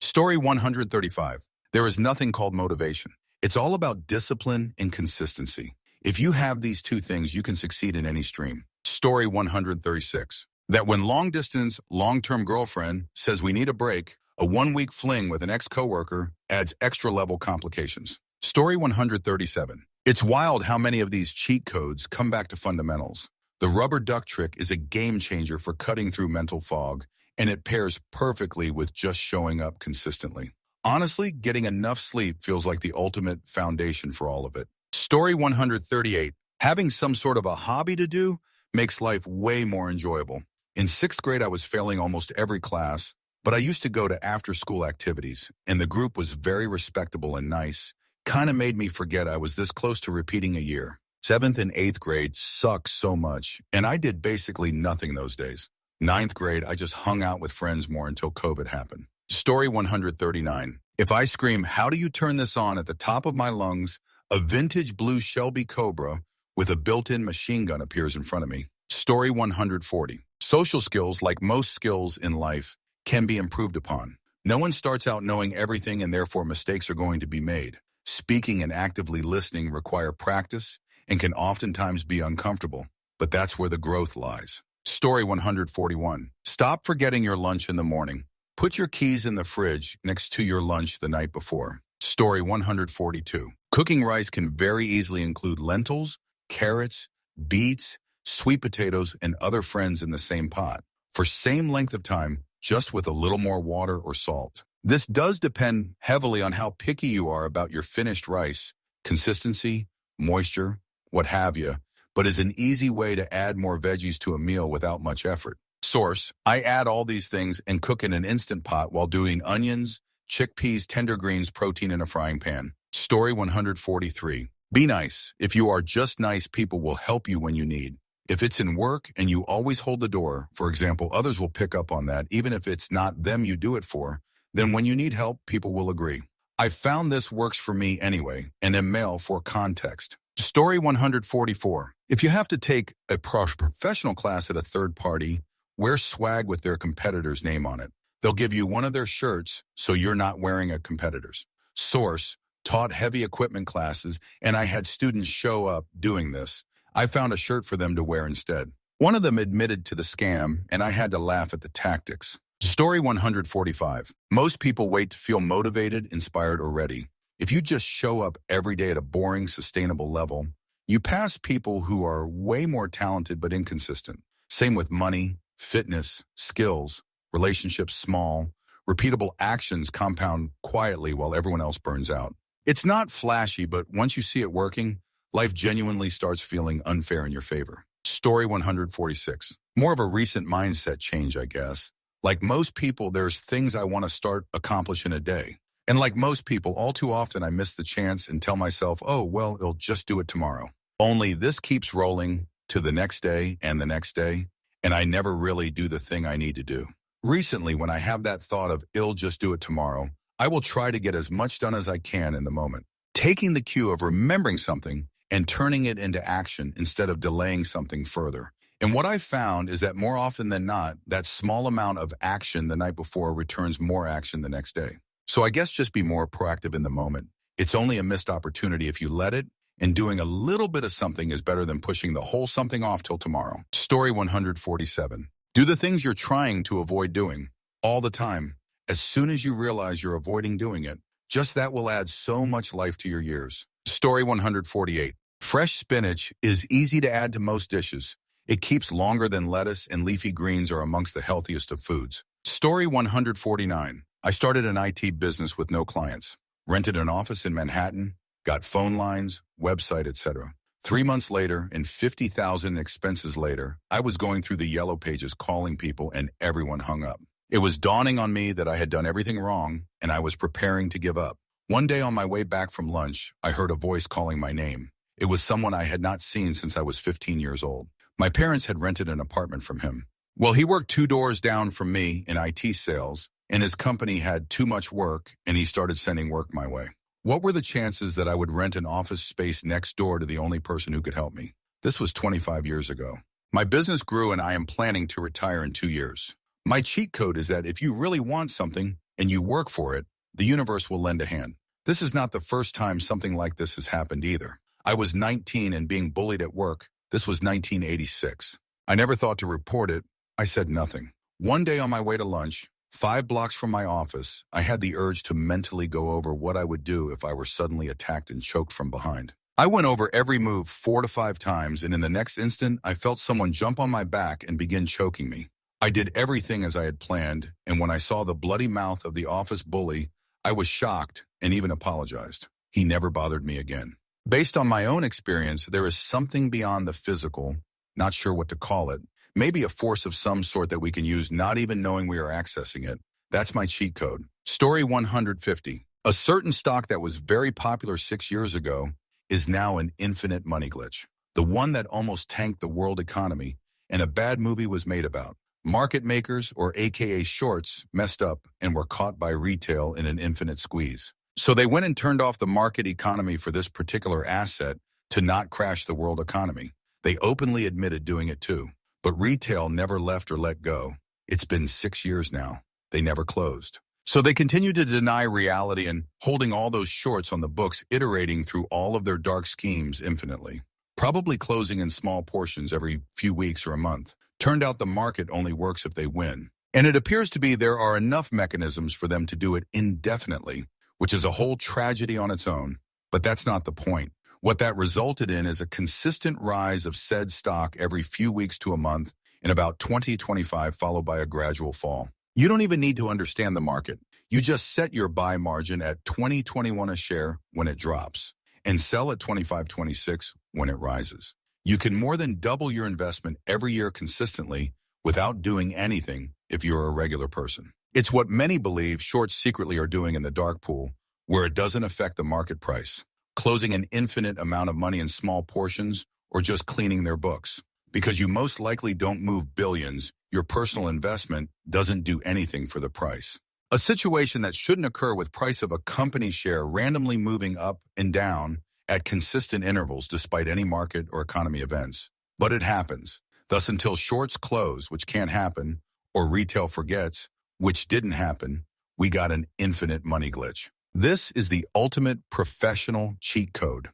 Story 135. There is nothing called motivation. It's all about discipline and consistency. If you have these 2 things, you can succeed in any stream. Story 136. That when long-distance, long-term girlfriend says we need a break, a 1-week fling with an ex-coworker adds extra-level complications. Story 137. It's wild how many of these cheat codes come back to fundamentals. The rubber duck trick is a game changer for cutting through mental fog, and it pairs perfectly with just showing up consistently. Honestly, getting enough sleep feels like the ultimate foundation for all of it. Story 138. Having some sort of a hobby to do makes life way more enjoyable. In 6th grade, I was failing almost every class, but I used to go to after-school activities, and the group was very respectable and nice. Kind of made me forget I was this close to repeating a year. 7th and 8th grade sucked so much, and I did basically nothing those days. 9th grade, I just hung out with friends more until COVID happened. Story 139. If I scream, "How do you turn this on?" at the top of my lungs, a vintage blue Shelby Cobra with a built-in machine gun appears in front of me. Story 140. Social skills, like most skills in life, can be improved upon. No one starts out knowing everything, and therefore mistakes are going to be made. Speaking and actively listening require practice and can oftentimes be uncomfortable, but that's where the growth lies. Story 141. Stop forgetting your lunch in the morning. Put your keys in the fridge next to your lunch the night before. Story 142. Cooking rice can very easily include lentils, carrots, beets, sweet potatoes, and other friends in the same pot for same length of time, just with a little more water or salt. This does depend heavily on how picky you are about your finished rice, consistency, moisture, what have you, but is an easy way to add more veggies to a meal without much effort. Source: I add all these things and cook in an Instant Pot while doing onions, chickpeas, tender greens, protein in a frying pan. Story 143. Be nice. If you are just nice, people will help you when you need. If it's in work and you always hold the door, for example, others will pick up on that, even if it's not them you do it for. Then when you need help, people will agree. I found this works for me anyway, and am male for context. Story 144. If you have to take a professional class at a third party, wear swag with their competitor's name on it. They'll give you one of their shirts so you're not wearing a competitor's. Source: taught heavy equipment classes, and I had students show up doing this. I found a shirt for them to wear instead. One of them admitted to the scam, and I had to laugh at the tactics. Story 145. Most people wait to feel motivated, inspired, or ready. If you just show up every day at a boring, sustainable level, you pass people who are way more talented but inconsistent. Same with money, fitness, skills, relationships small, repeatable actions compound quietly while everyone else burns out. It's not flashy, but once you see it working, life genuinely starts feeling unfair in your favor. Story 146. More of a recent mindset change, I guess. Like most people, there's things I want to start accomplish in a day. And like most people, all too often I miss the chance and tell myself, oh, well, I'll just do it tomorrow. Only this keeps rolling to the next day and the next day, and I never really do the thing I need to do. Recently, when I have that thought of, I'll just do it tomorrow, I will try to get as much done as I can in the moment, taking the cue of remembering something and turning it into action instead of delaying something further. And what I found is that more often than not, that small amount of action the night before returns more action the next day. So I guess just be more proactive in the moment. It's only a missed opportunity if you let it, and doing a little bit of something is better than pushing the whole something off till tomorrow. Story 147. Do the things you're trying to avoid doing all the time. As soon as you realize you're avoiding doing it, just that will add so much life to your years. Story 148. Fresh spinach is easy to add to most dishes. It keeps longer than lettuce, and leafy greens are amongst the healthiest of foods. Story 149. I started an IT business with no clients, rented an office in Manhattan, got phone lines, website, etc. 3 months later, and $50,000 in expenses later, I was going through the yellow pages calling people, and everyone hung up. It was dawning on me that I had done everything wrong, and I was preparing to give up. One day on my way back from lunch, I heard a voice calling my name. It was someone I had not seen since I was 15 years old. My parents had rented an apartment from him. Well, he worked 2 doors down from me in IT sales, and his company had too much work, and he started sending work my way. What were the chances that I would rent an office space next door to the only person who could help me? This was 25 years ago. My business grew, and I am planning to retire in 2 years. My cheat code is that if you really want something and you work for it, the universe will lend a hand. This is not the first time something like this has happened either. I was 19 and being bullied at work. This was 1986. I never thought to report it. I said nothing. One day on my way to lunch, 5 blocks from my office, I had the urge to mentally go over what I would do if I were suddenly attacked and choked from behind. I went over every move 4 to 5 times, and in the next instant, I felt someone jump on my back and begin choking me. I did everything as I had planned, and when I saw the bloody mouth of the office bully, I was shocked and even apologized. He never bothered me again. Based on my own experience, there is something beyond the physical, not sure what to call it, maybe a force of some sort that we can use not even knowing we are accessing it. That's my cheat code. Story 150. A certain stock that was very popular 6 years ago is now an infinite money glitch. The one that almost tanked the world economy, and a bad movie was made about. Market makers, or AKA shorts, messed up and were caught by retail in an infinite squeeze. So they went and turned off the market economy for this particular asset to not crash the world economy. They openly admitted doing it too. But retail never left or let go. It's been 6 years now. They never closed. So they continue to deny reality and holding all those shorts on the books, iterating through all of their dark schemes infinitely. Probably closing in small portions every few weeks or a month. Turned out the market only works if they win. And it appears to be there are enough mechanisms for them to do it indefinitely, which is a whole tragedy on its own. But that's not the point. What that resulted in is a consistent rise of said stock every few weeks to a month in about 2025, followed by a gradual fall. You don't even need to understand the market. You just set your buy margin at 20.21 a share when it drops and sell at 25.26 when it rises. You can more than double your investment every year consistently without doing anything if you're a regular person. It's what many believe shorts secretly are doing in the dark pool, where it doesn't affect the market price, closing an infinite amount of money in small portions, or just cleaning their books. Because you most likely don't move billions, your personal investment doesn't do anything for the price. A situation that shouldn't occur with price of a company share randomly moving up and down at consistent intervals despite any market or economy events. But it happens. Thus, until shorts close, which can't happen, or retail forgets, which didn't happen, we got an infinite money glitch. This is the ultimate professional cheat code.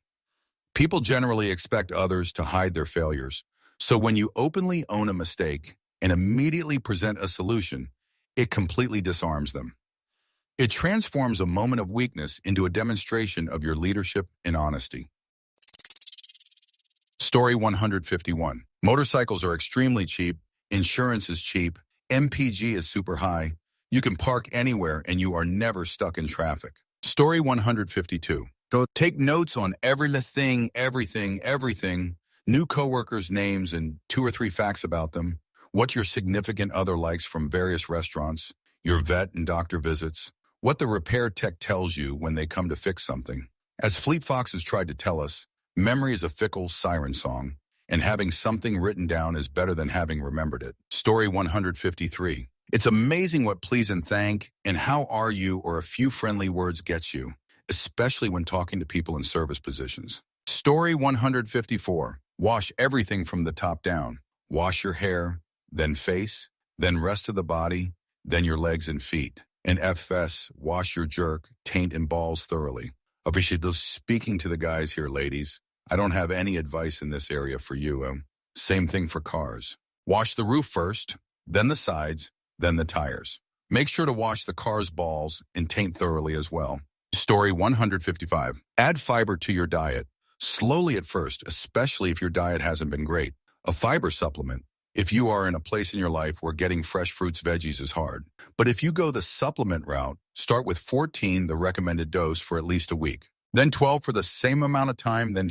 People generally expect others to hide their failures. So when you openly own a mistake and immediately present a solution, It completely disarms them. It transforms a moment of weakness into a demonstration of your leadership and honesty. Story 151. Motorcycles are extremely cheap. Insurance is cheap. MPG is super high. You can park anywhere and you are never stuck in traffic. Story 152. So take notes on everything, everything. New coworkers' names and 2 or 3 facts about them. What your significant other likes from various restaurants. Your vet and doctor visits. What the repair tech tells you when they come to fix something. As Fleet Fox has tried to tell us, memory is a fickle siren song, and having something written down is better than having remembered it. Story 153. It's amazing what please and thank and how are you or a few friendly words gets you, especially when talking to people in service positions. Story 154. Wash everything from the top down. Wash your hair, then face, then rest of the body, then your legs and feet. And FS, wash your jerk, taint, and balls thoroughly. Officially, speaking to the guys here, ladies, I don't have any advice in this area for you. Same thing for cars. Wash the roof first, then the sides, then the tires. Make sure to wash the car's balls and taint thoroughly as well. Story 155. Add fiber to your diet. Slowly at first, especially if your diet hasn't been great. A fiber supplement. If you are in a place in your life where getting fresh fruits, veggies is hard. But if you go the supplement route, start with 14, the recommended dose for at least a week. Then 12 for the same amount of time, then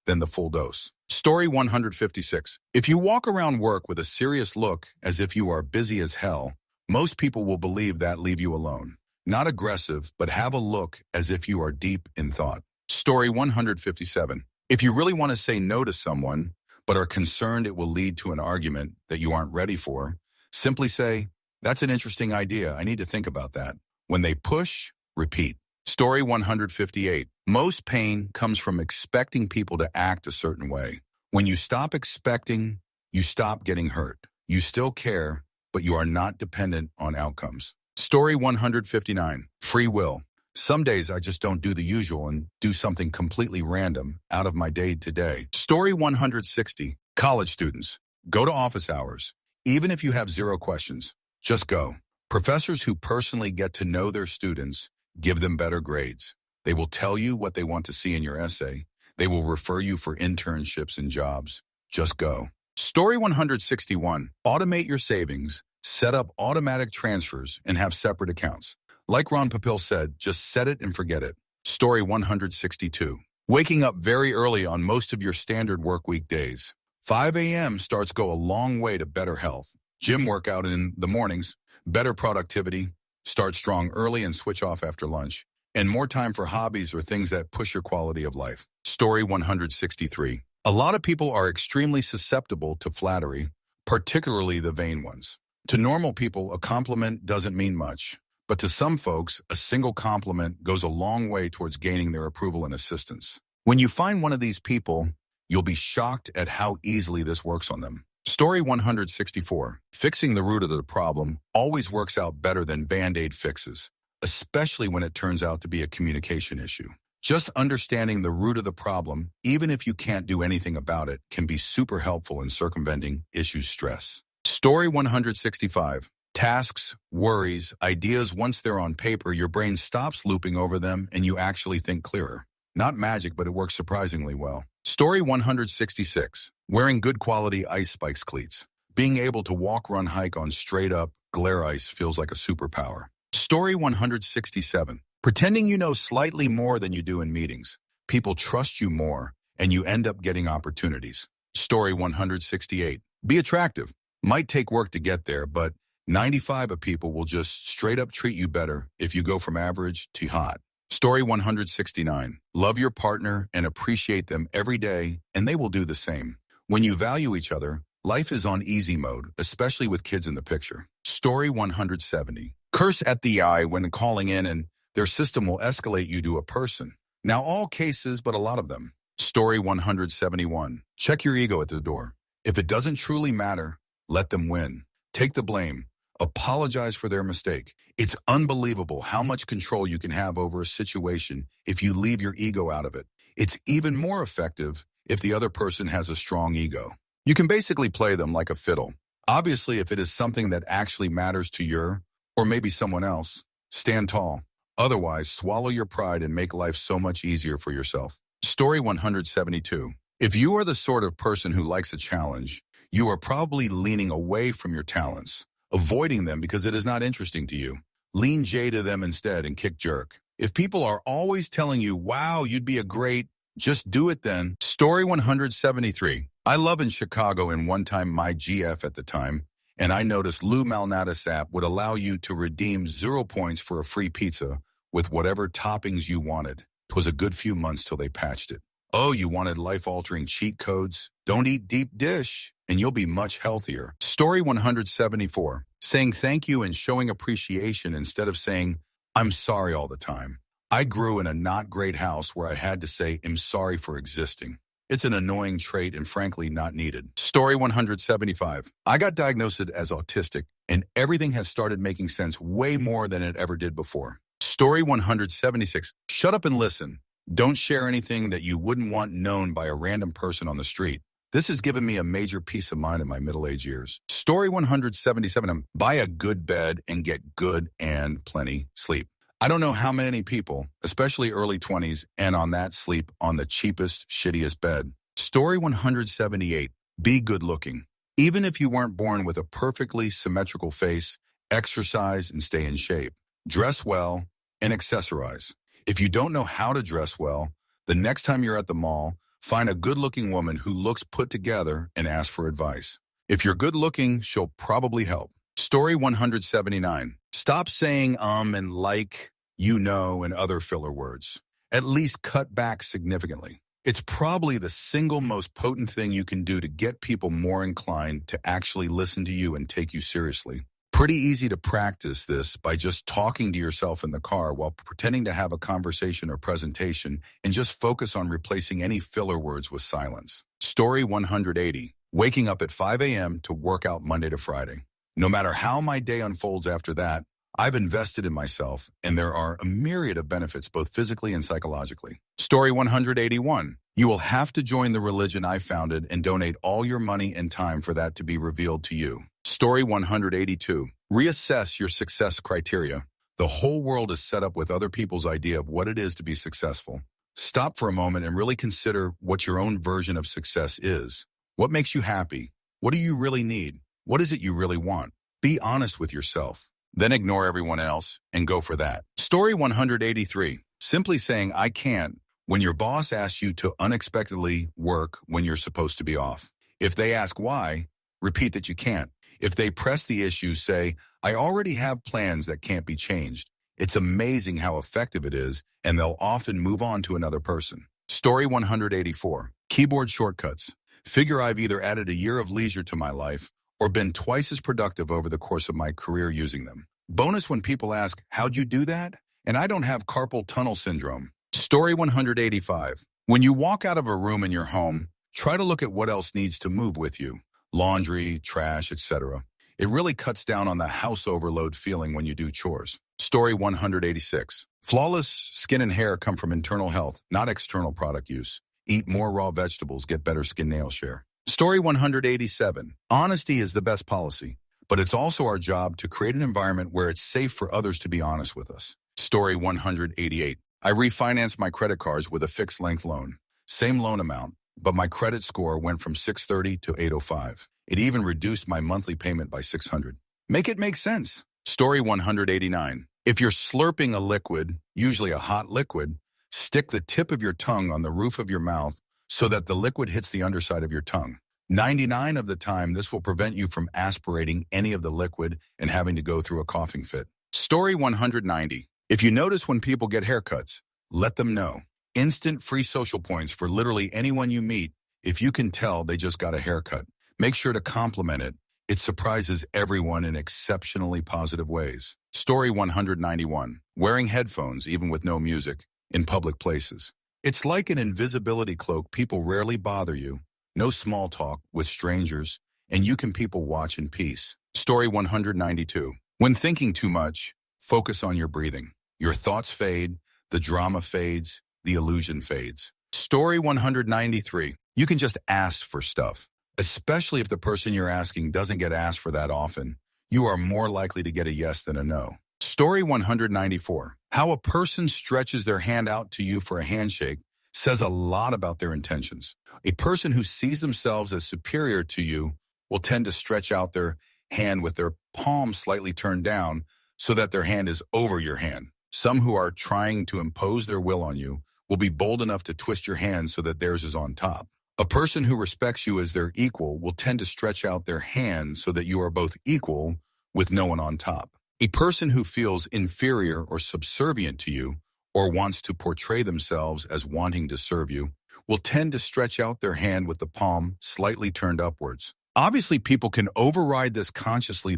then the full dose. Story 156. If you walk around work with a serious look as if you are busy as hell, most people will believe that leave you alone. Not aggressive, but have a look as if you are deep in thought. Story 157. If you really want to say no to someone, but are concerned it will lead to an argument that you aren't ready for, simply say, that's an interesting idea. I need to think about that. When they push, repeat. Story 158. Most pain comes from expecting people to act a certain way. When you stop expecting, you stop getting hurt. You still care, but you are not dependent on outcomes. Story 159. Free will. Some days I just don't do the usual and do something completely random out of my day-to-day. Story 160. College students. Go to office hours. Even if you have 0 questions, just go. Professors who personally get to know their students give them better grades. They will tell you what they want to see in your essay. They will refer you for internships and jobs. Just go. Story 161. Automate your savings. Set up automatic transfers and have separate accounts. Like Ron Popeil said, just set it and forget it. Story 162. Waking up very early on most of your standard work week days. 5 a.m. starts go a long way to better health. Gym workout in the mornings, better productivity, start strong early and switch off after lunch, and more time for hobbies or things that push your quality of life. Story 163. A lot of people are extremely susceptible to flattery, particularly the vain ones. To normal people, a compliment doesn't mean much. But to some folks, a single compliment goes a long way towards gaining their approval and assistance. When you find one of these people, you'll be shocked at how easily this works on them. Story 164. Fixing the root of the problem always works out better than Band-Aid fixes, especially when it turns out to be a communication issue. Just understanding the root of the problem, even if you can't do anything about it, can be super helpful in circumventing issue stress. Story 165. Tasks, worries, ideas, once they're on paper, your brain stops looping over them and you actually think clearer. Not magic, but it works surprisingly well. Story 166. Wearing good quality ice spikes cleats. Being able to walk, run, hike on straight up glare ice feels like a superpower. Story 167. Pretending you know slightly more than you do in meetings. People trust you more and you end up getting opportunities. Story 168. Be attractive. Might take work to get there, but 95 of people will just straight up treat you better if you go from average to hot. Story 169. Love your partner and appreciate them every day, and they will do the same. When you value each other, life is on easy mode, especially with kids in the picture. Story 170. Curse at the eye when calling in and their system will escalate you to a person. Now all cases, but a lot of them. Story 171. Check your ego at the door. If it doesn't truly matter, let them win. Take the blame. Apologize for their mistake. It's unbelievable how much control you can have over a situation if you leave your ego out of it. It's even more effective if the other person has a strong ego. You can basically play them like a fiddle. Obviously, if it is something that actually matters to your Or maybe someone else. Stand tall. Otherwise, swallow your pride and make life so much easier for yourself. Story 172. If you are the sort of person who likes a challenge, you are probably leaning away from your talents, avoiding them because it is not interesting to you. Lean J to them instead and kick jerk. If people are always telling you, wow, you'd be a great, just do it then. Story 173. I live in Chicago and one time my GF at the time, and I noticed Lou Malnati's app would allow you to redeem 0 points for a free pizza with whatever toppings you wanted. It was a good few months till they patched it. Oh, you wanted life-altering cheat codes? Don't eat deep dish, and you'll be much healthier. Story 174. Saying thank you and showing appreciation instead of saying, I'm sorry all the time. I grew in a not great house where I had to say, I'm sorry for existing. It's an annoying trait and frankly not needed. Story 175. I got diagnosed as autistic, and everything has started making sense way more than it ever did before. Story 176. Shut up and listen. Don't share anything that you wouldn't want known by a random person on the street. This has given me a major peace of mind in my middle-aged years. Story 177. Buy a good bed and get good and plenty sleep. I don't know how many people, especially early 20s, and on that sleep on the cheapest, shittiest bed. Story 178. Be good looking. Even if you weren't born with a perfectly symmetrical face, exercise and stay in shape. Dress well and accessorize. If you don't know how to dress well, the next time you're at the mall, find a good-looking woman who looks put together and ask for advice. If you're good-looking, she'll probably help. Story 179. Stop saying and like, you know, and other filler words. At least cut back significantly. It's probably the single most potent thing you can do to get people more inclined to actually listen to you and take you seriously. Pretty easy to practice this by just talking to yourself in the car while pretending to have a conversation or presentation and just focus on replacing any filler words with silence. Story 180. Waking up at 5 a.m. to work out Monday to Friday. No matter how my day unfolds after that, I've invested in myself, and there are a myriad of benefits both physically and psychologically. Story 181. You will have to join the religion I founded and donate all your money and time for that to be revealed to you. Story 182. Reassess your success criteria. The whole world is set up with other people's idea of what it is to be successful. Stop for a moment and really consider what your own version of success is. What makes you happy? What do you really need? What is it you really want? Be honest with yourself. Then ignore everyone else and go for that. Story 183. Simply saying, I can't, when your boss asks you to unexpectedly work when you're supposed to be off. If they ask why, repeat that you can't. If they press the issue, say, I already have plans that can't be changed. It's amazing how effective it is, and they'll often move on to another person. Story 184. Keyboard shortcuts. Figure I've either added a year of leisure to my life or been twice as productive over the course of my career using them. Bonus when people ask, how'd you do that? And I don't have carpal tunnel syndrome. Story 185. When you walk out of a room in your home, try to look at what else needs to move with you. Laundry, trash, etc. It really cuts down on the house overload feeling when you do chores. Story 186. Flawless skin and hair come from internal health, not external product use. Eat more raw vegetables, get better skin nail share. Story 187. Honesty is the best policy, but it's also our job to create an environment where it's safe for others to be honest with us. Story 188. I refinanced my credit cards with a fixed length loan. Same loan amount, but my credit score went from 630 to 805. It even reduced my monthly payment by $600. Make it make sense. Story 189. If you're slurping a liquid, usually a hot liquid, stick the tip of your tongue on the roof of your mouth so that the liquid hits the underside of your tongue. 99 of the time, this will prevent you from aspirating any of the liquid and having to go through a coughing fit. Story 190. If you notice when people get haircuts, let them know. Instant free social points for literally anyone you meet if you can tell they just got a haircut. Make sure to compliment it. It surprises everyone in exceptionally positive ways. Story 191. Wearing headphones, even with no music, in public places. It's like an invisibility cloak. People rarely bother you. No small talk with strangers, and you can people watch in peace. Story 192. When thinking too much, focus on your breathing. Your thoughts fade, the drama fades, the illusion fades. Story 193. You can just ask for stuff. Especially if the person you're asking doesn't get asked for that often. you are more likely to get a yes than a no. Story 194. How a person stretches their hand out to you for a handshake says a lot about their intentions. A person who sees themselves as superior to you will tend to stretch out their hand with their palm slightly turned down so that their hand is over your hand. Some who are trying to impose their will on you will be bold enough to twist your hand so that theirs is on top. A person who respects you as their equal will tend to stretch out their hand so that you are both equal with no one on top. A person who feels inferior or subservient to you or wants to portray themselves as wanting to serve you will tend to stretch out their hand with the palm slightly turned upwards. Obviously, people can override this consciously,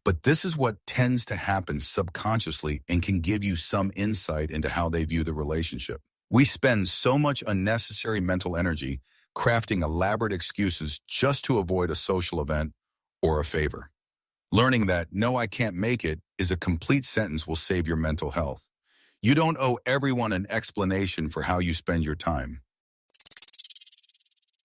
but this is what tends to happen subconsciously and can give you some insight into how they view the relationship. We spend so much unnecessary mental energy crafting elaborate excuses just to avoid a social event or a favor. Learning that, "No, I can't make it," is a complete sentence will save your mental health. You don't owe everyone an explanation for how you spend your time.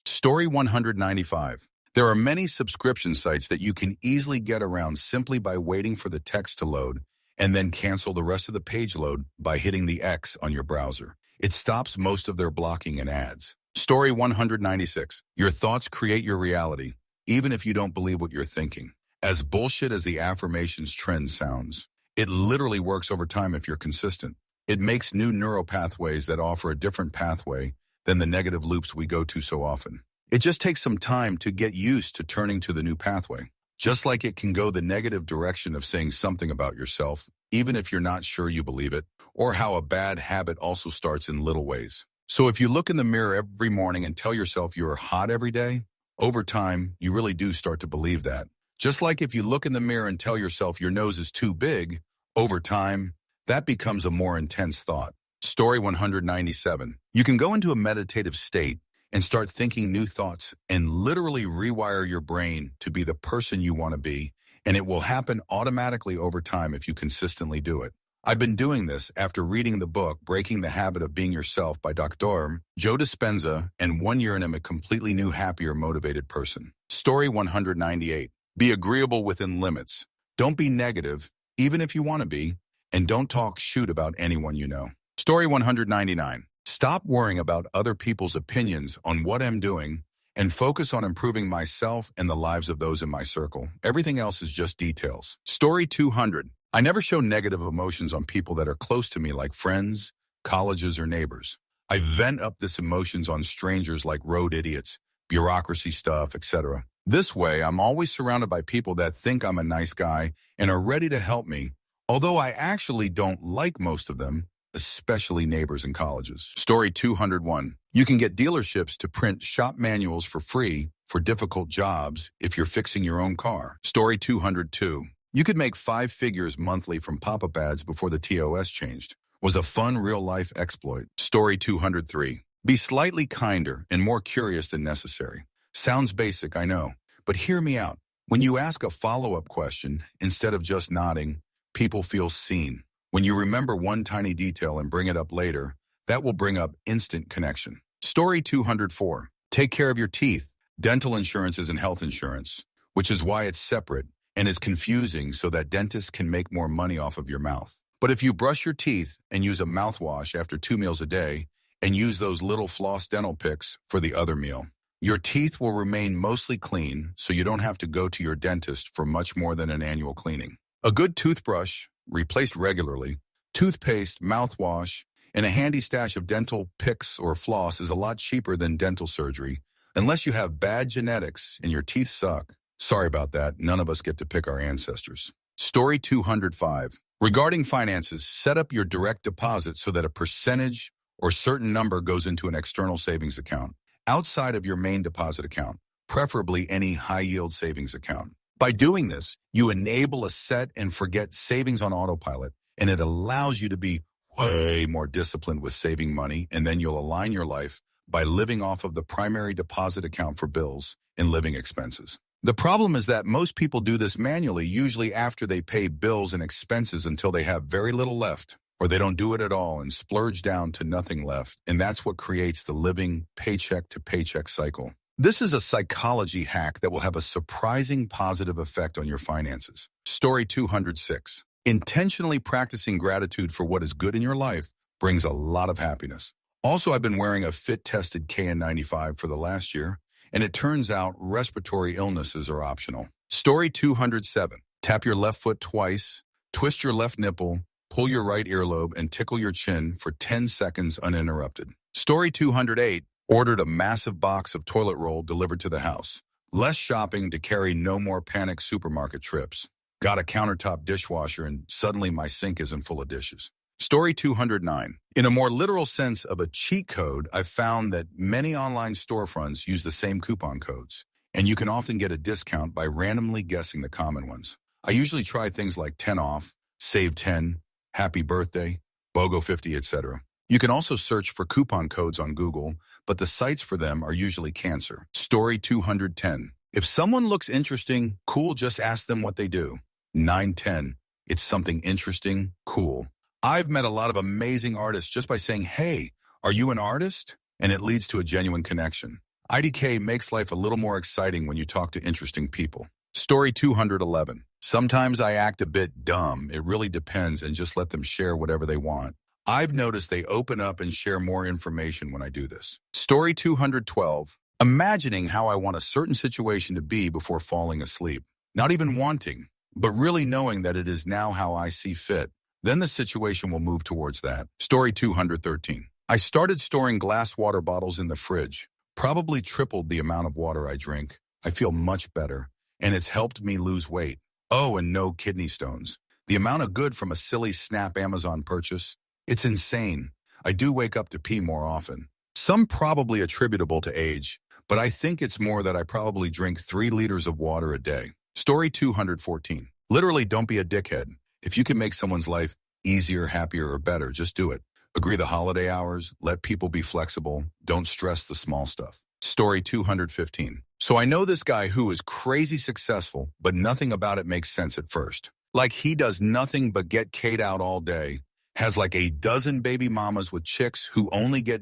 Story 195. There are many subscription sites that you can easily get around simply by waiting for the text to load and then cancel the rest of the page load by hitting the X on your browser. It stops most of their blocking and ads. Story 196. Your thoughts create your reality, even if you don't believe what you're thinking. As bullshit as the affirmations trend sounds, it literally works over time if you're consistent. It makes new neural pathways that offer a different pathway than the negative loops we go to so often. It just takes some time to get used to turning to the new pathway. Just like it can go the negative direction of saying something about yourself, even if you're not sure you believe it, or how a bad habit also starts in little ways. So if you look in the mirror every morning and tell yourself you're hot every day, over time, you really do start to believe that. Just like if you look in the mirror and tell yourself your nose is too big, over time, that becomes a more intense thought. Story 197. You can go into a meditative state and start thinking new thoughts and literally rewire your brain to be the person you want to be, and it will happen automatically over time if you consistently do it. I've been doing this after reading the book Breaking the Habit of Being Yourself by Dr. Joe Dispenza, and 1 year and I'm a completely new, happier, motivated person. Story 198. Be agreeable within limits. Don't be negative, even if you want to be, and don't talk shoot about anyone you know. Story 199. Stop worrying about other people's opinions on what I'm doing and focus on improving myself and the lives of those in my circle. Everything else is just details. Story 200. I never show negative emotions on people that are close to me, like friends, colleges, or neighbors. I vent up this emotions on strangers like road idiots, bureaucracy stuff, etc. This way, I'm always surrounded by people that think I'm a nice guy and are ready to help me, although I actually don't like most of them, especially neighbors and colleges. Story 201. You can get dealerships to print shop manuals for free for difficult jobs if you're fixing your own car. Story 202. You could make 5 figures monthly from pop-up ads before the TOS changed. Was a fun real-life exploit. Story 203. Be slightly kinder and more curious than necessary. Sounds basic, I know, but hear me out. When you ask a follow-up question, instead of just nodding, people feel seen. When you remember one tiny detail and bring it up later, that will bring up instant connection. Story 204. Take care of your teeth. Dental insurance isn't health insurance, which is why it's separate and is confusing so that dentists can make more money off of your mouth. But if you brush your teeth and use a mouthwash after 2 meals a day and use those little floss dental picks for the other meal, your teeth will remain mostly clean so you don't have to go to your dentist for much more than an annual cleaning. A good toothbrush, replaced regularly, toothpaste, mouthwash, and a handy stash of dental picks or floss is a lot cheaper than dental surgery, unless you have bad genetics and your teeth suck. Sorry about that, none of us get to pick our ancestors. Story 205. Regarding finances, set up your direct deposit so that a percentage or certain number goes into an external savings account, outside of your main deposit account, preferably any high-yield savings account. By doing this, you enable a set and forget savings on autopilot, and it allows you to be way more disciplined with saving money, and then you'll align your life by living off of the primary deposit account for bills and living expenses. The problem is that most people do this manually, usually after they pay bills and expenses until they have very little left, or they don't do it at all and splurge down to nothing left, and that's what creates the living paycheck to paycheck cycle. This is a psychology hack that will have a surprising positive effect on your finances. Story 206. Intentionally practicing gratitude for what is good in your life brings a lot of happiness. Also, I've been wearing a fit-tested KN95 for the last year, and it turns out respiratory illnesses are optional. Story 207. Tap your left foot twice, twist your left nipple, pull your right earlobe, and tickle your chin for 10 seconds uninterrupted. Story 208. Ordered a massive box of toilet roll delivered to the house. Less shopping to carry no more panic supermarket trips. Got a countertop dishwasher and suddenly my sink isn't full of dishes. Story 209. In a more literal sense of a cheat code, I've found that many online storefronts use the same coupon codes, and you can often get a discount by randomly guessing the common ones. I usually try things like 10 off, save 10, happy birthday, BOGO 50, etc. You can also search for coupon codes on Google, but the sites for them are usually cancer. Story 210. If someone looks interesting, cool, just ask them what they do. 910. It's something interesting, cool. I've met a lot of amazing artists just by saying, hey, are you an artist? And it leads to a genuine connection. IDK makes life a little more exciting when you talk to interesting people. Story 211. Sometimes I act a bit dumb. It really depends, and just let them share whatever they want. I've noticed they open up and share more information when I do this. Story 212. Imagining how I want a certain situation to be before falling asleep. Not even wanting, but really knowing that it is now how I see fit. Then the situation will move towards that. Story 213. I started storing glass water bottles in the fridge. Probably tripled the amount of water I drink. I feel much better, and it's helped me lose weight. Oh, and no kidney stones. The amount of good from a silly Snap Amazon purchase. It's insane. I do wake up to pee more often. Some probably attributable to age, but I think it's more that I probably drink 3 liters of water a day. Story 214. Literally, don't be a dickhead. If you can make someone's life easier, happier, or better, just do it. Agree the holiday hours, let people be flexible, don't stress the small stuff. Story 215. So I know this guy who is crazy successful, but nothing about it makes sense at first. Like he does nothing but get K'd out all day, has like a dozen baby mamas with chicks who only get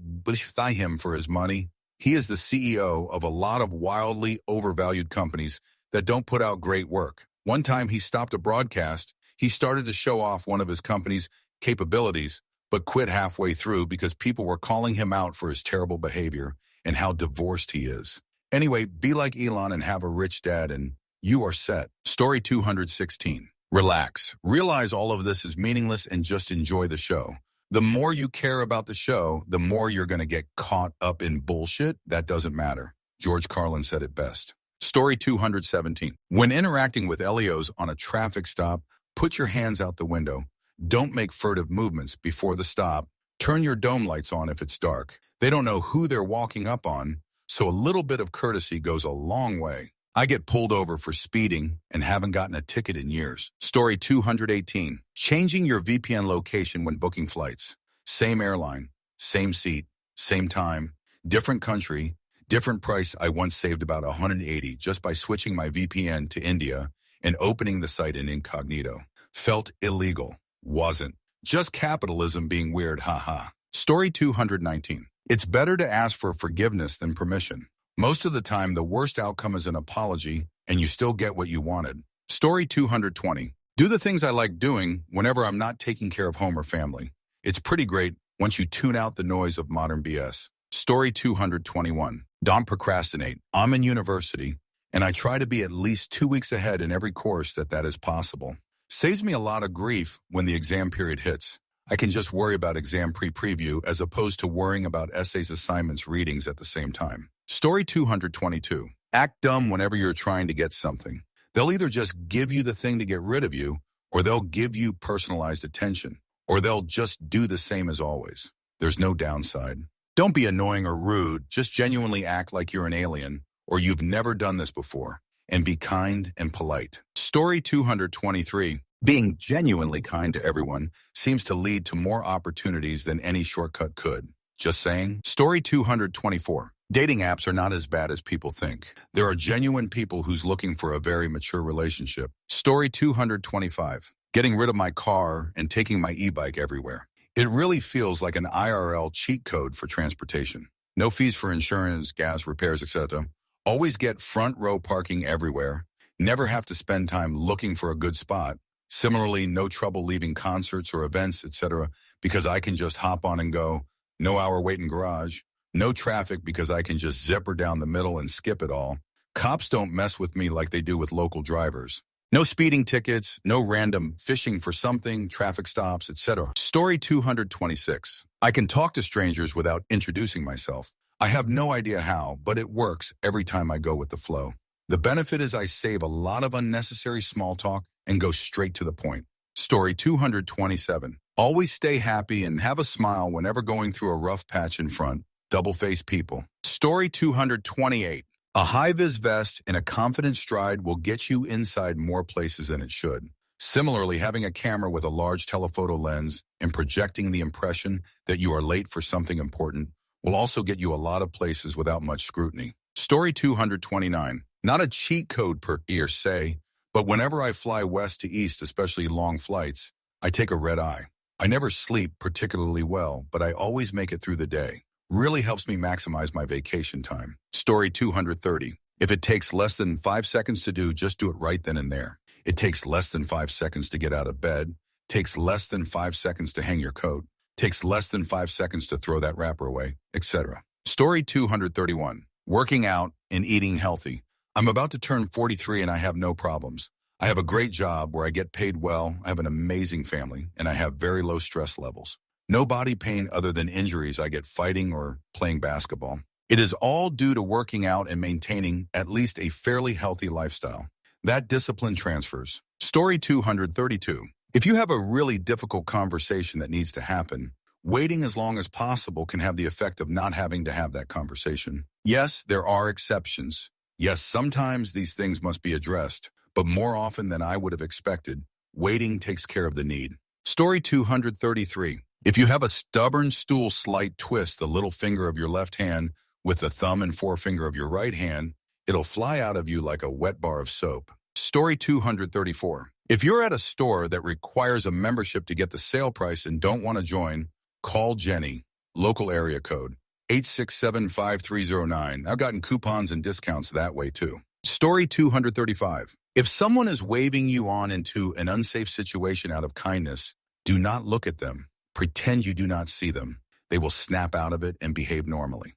by him for his money. He is the CEO of a lot of wildly overvalued companies that don't put out great work. One time he stopped a broadcast. He started to show off one of his company's capabilities, but quit halfway through because people were calling him out for his terrible behavior and how divorced he is. Anyway, be like Elon and have a rich dad and you are set. Story 216. Relax. Realize all of this is meaningless and just enjoy the show. The more you care about the show, the more you're going to get caught up in bullshit that doesn't matter. George Carlin said it best. Story 217. When interacting with LEOs on a traffic stop, put your hands out the window. Don't make furtive movements before the stop. Turn your dome lights on if it's dark. They don't know who they're walking up on, so a little bit of courtesy goes a long way. I get pulled over for speeding and haven't gotten a ticket in years. Story 218. Changing your VPN location when booking flights. Same airline, same seat, same time, different country, different price. I once saved about $180 just by switching my VPN to India and opening the site in incognito. Felt illegal. Wasn't. Just capitalism being weird, haha. Story 219. It's better to ask for forgiveness than permission. Most of the time, the worst outcome is an apology, and you still get what you wanted. Story 220. Do the things I like doing whenever I'm not taking care of home or family. It's pretty great once you tune out the noise of modern BS. Story 221. Don't procrastinate. I'm in university, and I try to be at least 2 weeks ahead in every course that is possible. Saves me a lot of grief when the exam period hits. I can just worry about exam preview as opposed to worrying about essays, assignments, readings at the same time. Story 222. Act dumb whenever you're trying to get something. They'll either just give you the thing to get rid of you, or they'll give you personalized attention, or they'll just do the same as always. There's no downside. Don't be annoying or rude. Just genuinely act like you're an alien, or you've never done this before, and be kind and polite. Story 223. Being genuinely kind to everyone seems to lead to more opportunities than any shortcut could. Just saying. Story 224. Dating apps are not as bad as people think. There are genuine people who's looking for a very mature relationship. Story 225. Getting rid of my car and taking my e-bike everywhere. It really feels like an IRL cheat code for transportation. No fees for insurance, gas, repairs, etc. Always get front row parking everywhere. Never have to spend time looking for a good spot. Similarly, no trouble leaving concerts or events, etc., because I can just hop on and go. No hour wait in garage. No traffic because I can just zipper down the middle and skip it all. Cops don't mess with me like they do with local drivers. No speeding tickets, no random fishing for something, traffic stops, etc. Story 226. I can talk to strangers without introducing myself. I have no idea how, but it works every time I go with the flow. The benefit is I save a lot of unnecessary small talk and go straight to the point. Story 227. Always stay happy and have a smile whenever going through a rough patch in front. Double-faced people. Story 228. A high-vis vest and a confident stride will get you inside more places than it should. Similarly, having a camera with a large telephoto lens and projecting the impression that you are late for something important will also get you a lot of places without much scrutiny. Story 229. Not a cheat code per say, but whenever I fly west to east, especially long flights, I take a red eye. I never sleep particularly well, but I always make it through the day. Really helps me maximize my vacation time. Story 230. If it takes less than 5 seconds to do, just do it right then and there. It takes less than 5 seconds to get out of bed. Takes less than 5 seconds to hang your coat. Takes less than 5 seconds to throw that wrapper away, etc. Story 231. Working out and eating healthy. I'm about to turn 43 and I have no problems. I have a great job where I get paid well, I have an amazing family, and I have very low stress levels. No body pain other than injuries I get fighting or playing basketball. It is all due to working out and maintaining at least a fairly healthy lifestyle. That discipline transfers. Story 232. If you have a really difficult conversation that needs to happen, waiting as long as possible can have the effect of not having to have that conversation. Yes, there are exceptions. Yes, sometimes these things must be addressed, but more often than I would have expected, waiting takes care of the need. Story 233. If you have a stubborn stool slight twist the little finger of your left hand with the thumb and forefinger of your right hand, it'll fly out of you like a wet bar of soap. Story 234. If you're at a store that requires a membership to get the sale price and don't want to join, call Jenny, local area code 867-5309. I've gotten coupons and discounts that way too. Story 235. If someone is waving you on into an unsafe situation out of kindness, do not look at them. Pretend you do not see them. They will snap out of it and behave normally.